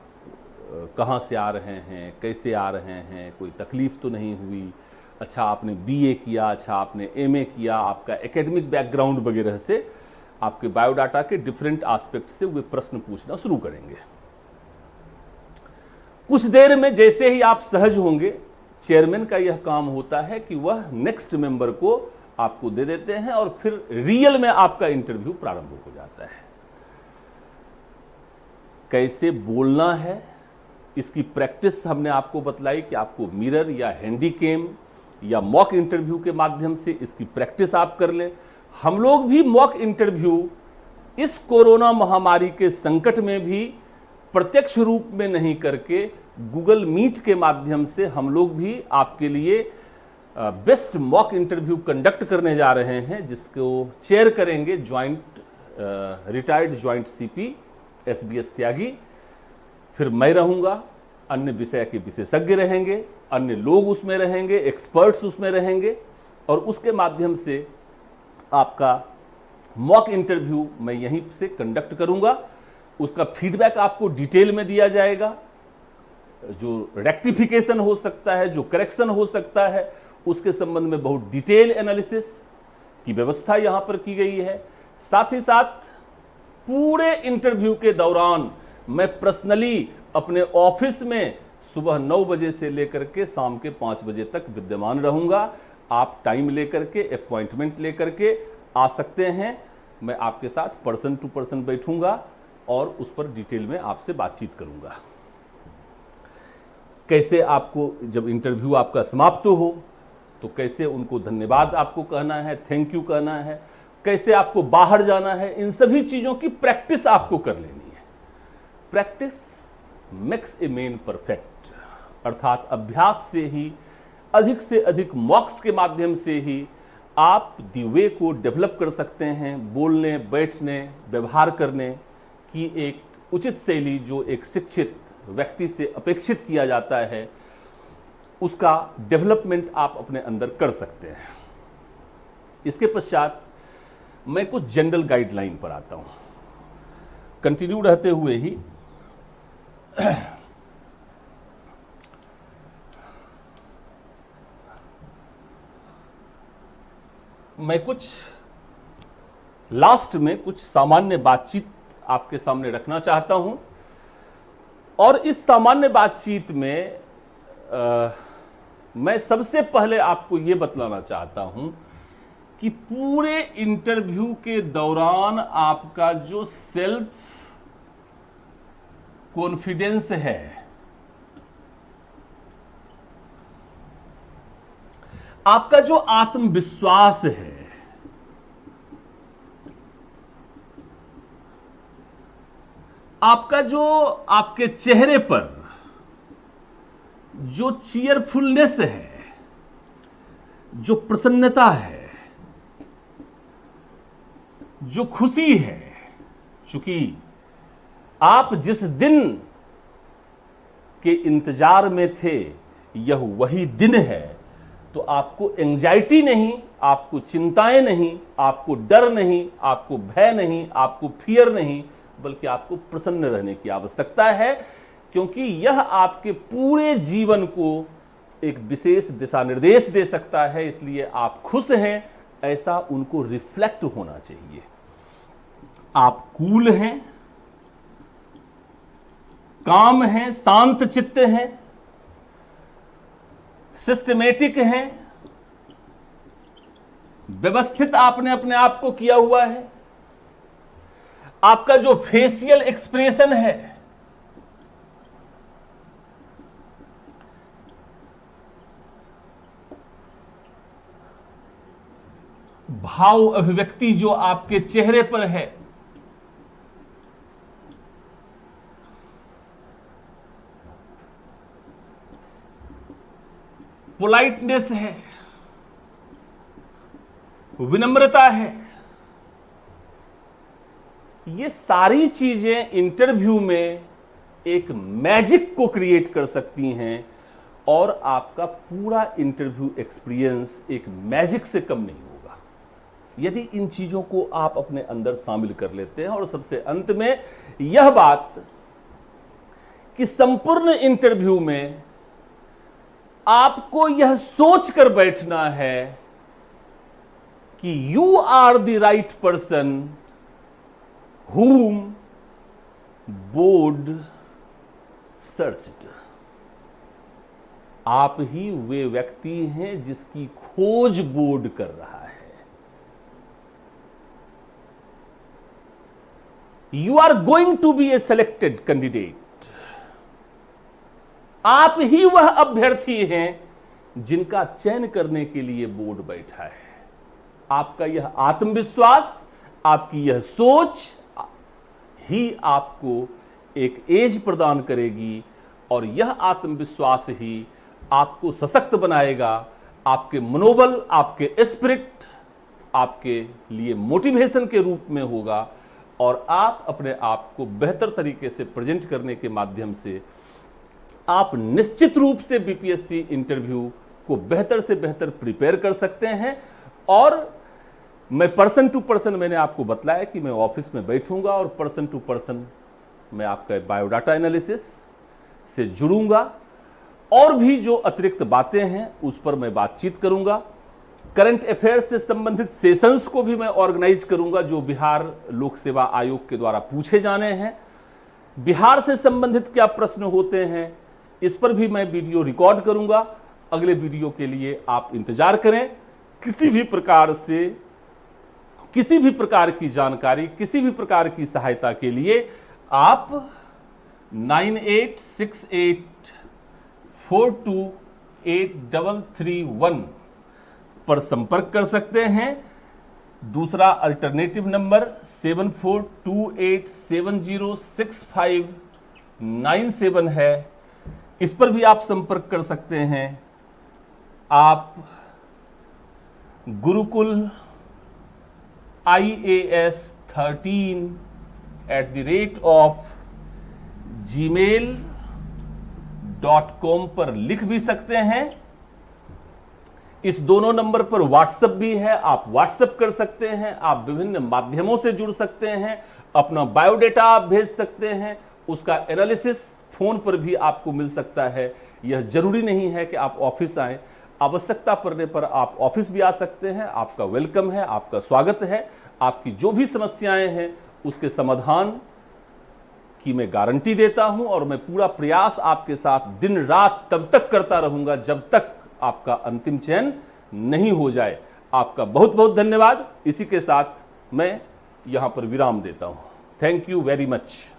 [SPEAKER 1] कहाँ से आ रहे हैं, कैसे आ रहे हैं, कोई तकलीफ तो नहीं हुई, अच्छा आपने बीए किया, अच्छा आपने एमए किया, आपका एकेडमिक बैकग्राउंड वगैरह से आपके बायोडाटा के डिफरेंट एस्पेक्ट से वे प्रश्न पूछना शुरू करेंगे। कुछ देर में जैसे ही आप सहज होंगे, चेयरमैन का यह काम होता है कि वह नेक्स्ट मेंबर को आपको दे देते हैं और फिर रियल में आपका इंटरव्यू प्रारंभ हो जाता है। कैसे बोलना है इसकी प्रैक्टिस हमने आपको बतलाई कि आपको मिरर या हैंडीकैम या मॉक इंटरव्यू के माध्यम से इसकी प्रैक्टिस आप कर लें। हम लोग भी मॉक इंटरव्यू इस कोरोना महामारी के संकट में भी प्रत्यक्ष रूप में नहीं करके गूगल मीट के माध्यम से हम लोग भी आपके लिए बेस्ट मॉक इंटरव्यू कंडक्ट करने जा रहे हैं, जिसको चेयर करेंगे रिटायर्ड ज्वाइंट सीपी SBS त्यागी। फिर मैं रहूंगा, अन्य विषय के विशेषज्ञ रहेंगे, अन्य लोग उसमें रहेंगे, एक्सपर्ट्स उसमें रहेंगे और उसके माध्यम से आपका मॉक इंटरव्यू मैं यहीं से कंडक्ट करूंगा। उसका फीडबैक आपको डिटेल में दिया जाएगा। जो रेक्टिफिकेशन हो सकता है, जो करेक्शन हो सकता है, उसके संबंध में बहुत डिटेल एनालिसिस की व्यवस्था यहां पर की गई है। साथ ही साथ पूरे इंटरव्यू के दौरान मैं पर्सनली अपने ऑफिस में सुबह 9 बजे से लेकर के शाम के 5 बजे तक विद्यमान रहूंगा। आप टाइम लेकर के, अपॉइंटमेंट लेकर के आ सकते हैं। मैं आपके साथ पर्सन टू पर्सन बैठूंगा और उस पर डिटेल में आपसे बातचीत करूंगा। कैसे आपको जब इंटरव्यू आपका समाप्त हो तो कैसे उनको धन्यवाद आपको कहना है, थैंक यू कहना है, कैसे आपको बाहर जाना है, इन सभी चीजों की प्रैक्टिस आपको कर लेनी है। Practice makes a man perfect, अर्थात अभ्यास से ही, अधिक से अधिक मॉक्स के माध्यम से ही आप दी वे को डेवलप कर सकते हैं। बोलने, बैठने, व्यवहार करने की एक उचित शैली जो एक शिक्षित व्यक्ति से अपेक्षित किया जाता है, उसका डेवलपमेंट आप अपने अंदर कर सकते हैं। इसके पश्चात मैं कुछ जनरल गाइडलाइन पर आता हूं। कंटिन्यू रहते हुए ही मैं कुछ लास्ट में कुछ सामान्य बातचीत आपके सामने रखना चाहता हूं और इस सामान्य बातचीत में मैं सबसे पहले आपको यह बतलाना चाहता हूं कि पूरे इंटरव्यू के दौरान आपका जो सेल्फ कॉन्फिडेंस है, आपका जो आत्मविश्वास है, आपका जो आपके चेहरे पर जो चीयरफुलनेस है, जो प्रसन्नता है, जो खुशी है, चूंकि आप जिस दिन के इंतजार में थे यह वही दिन है, तो आपको एंजाइटी नहीं, आपको चिंताएं नहीं, आपको डर नहीं, आपको भय नहीं, आपको फियर नहीं, बल्कि आपको प्रसन्न रहने की आवश्यकता है, क्योंकि यह आपके पूरे जीवन को एक विशेष दिशा निर्देश दे सकता है। इसलिए आप खुश हैं, ऐसा उनको रिफ्लेक्ट होना चाहिए। आप कूल हैं, काम हैं, शांत चित्त हैं, सिस्टमेटिक हैं, व्यवस्थित आपने अपने आप को किया हुआ है। आपका जो फेशियल एक्सप्रेशन है, भाव अभिव्यक्ति जो आपके चेहरे पर है, पोलाइटनेस है, विनम्रता है, ये सारी चीजें इंटरव्यू में एक मैजिक को क्रिएट कर सकती हैं और आपका पूरा इंटरव्यू एक्सपीरियंस एक मैजिक से कम नहीं होगा यदि इन चीजों को आप अपने अंदर शामिल कर लेते हैं। और सबसे अंत में यह बात कि संपूर्ण इंटरव्यू में आपको यह सोचकर बैठना है कि you are the right person whom board searched। आप ही वे व्यक्ति हैं जिसकी खोज बोर्ड कर रहा है। You are going to be a selected candidate। आप ही वह अभ्यर्थी हैं जिनका चयन करने के लिए बोर्ड बैठा है। आपका यह आत्मविश्वास, आपकी यह सोच ही आपको एक एज प्रदान करेगी और यह आत्मविश्वास ही आपको सशक्त बनाएगा। आपके मनोबल, आपके स्पिरिट आपके लिए मोटिवेशन के रूप में होगा और आप अपने आप को बेहतर तरीके से प्रेजेंट करने के माध्यम से आप निश्चित रूप से बीपीएससी इंटरव्यू को बेहतर से बेहतर प्रिपेयर कर सकते हैं। और मैं पर्सन टू पर्सन मैंने आपको बतलाया कि मैं ऑफिस में बैठूंगा और पर्सन टू पर्सन मैं आपका बायोडाटा एनालिसिस से जुड़ूंगा और भी जो अतिरिक्त बातें हैं उस पर मैं बातचीत करूंगा। करंट अफेयर्स से संबंधित सेशंस को भी मैं ऑर्गेनाइज करूंगा जो बिहार लोक सेवा आयोग के द्वारा पूछे जाने हैं। बिहार से संबंधित क्या प्रश्न होते हैं इस पर भी मैं वीडियो रिकॉर्ड करूंगा। अगले वीडियो के लिए आप इंतजार करें। किसी भी प्रकार से किसी भी प्रकार की जानकारी, किसी भी प्रकार की सहायता के लिए आप 9868428331 पर संपर्क कर सकते हैं। दूसरा अल्टरनेटिव नंबर 7428706597 है, इस पर भी आप संपर्क कर सकते हैं। आप गुरुकुल IAS13@gmail.com पर लिख भी सकते हैं। इस दोनों नंबर पर व्हाट्सएप भी है, आप व्हाट्सएप कर सकते हैं। आप विभिन्न माध्यमों से जुड़ सकते हैं, अपना बायोडेटा आप भेज सकते हैं, उसका एनालिसिस फोन पर भी आपको मिल सकता है। यह जरूरी नहीं है कि आप ऑफिस आएं, आवश्यकता पड़ने पर आप ऑफिस भी आ सकते हैं। आपका वेलकम है, आपका स्वागत है। आपकी जो भी समस्याएं हैं उसके समाधान की मैं गारंटी देता हूं और मैं पूरा प्रयास आपके साथ दिन रात तब तक करता रहूंगा जब तक आपका अंतिम चयन नहीं हो जाए। आपका बहुत बहुत धन्यवाद। इसी के साथ मैं यहां पर विराम देता हूं। Thank you very much.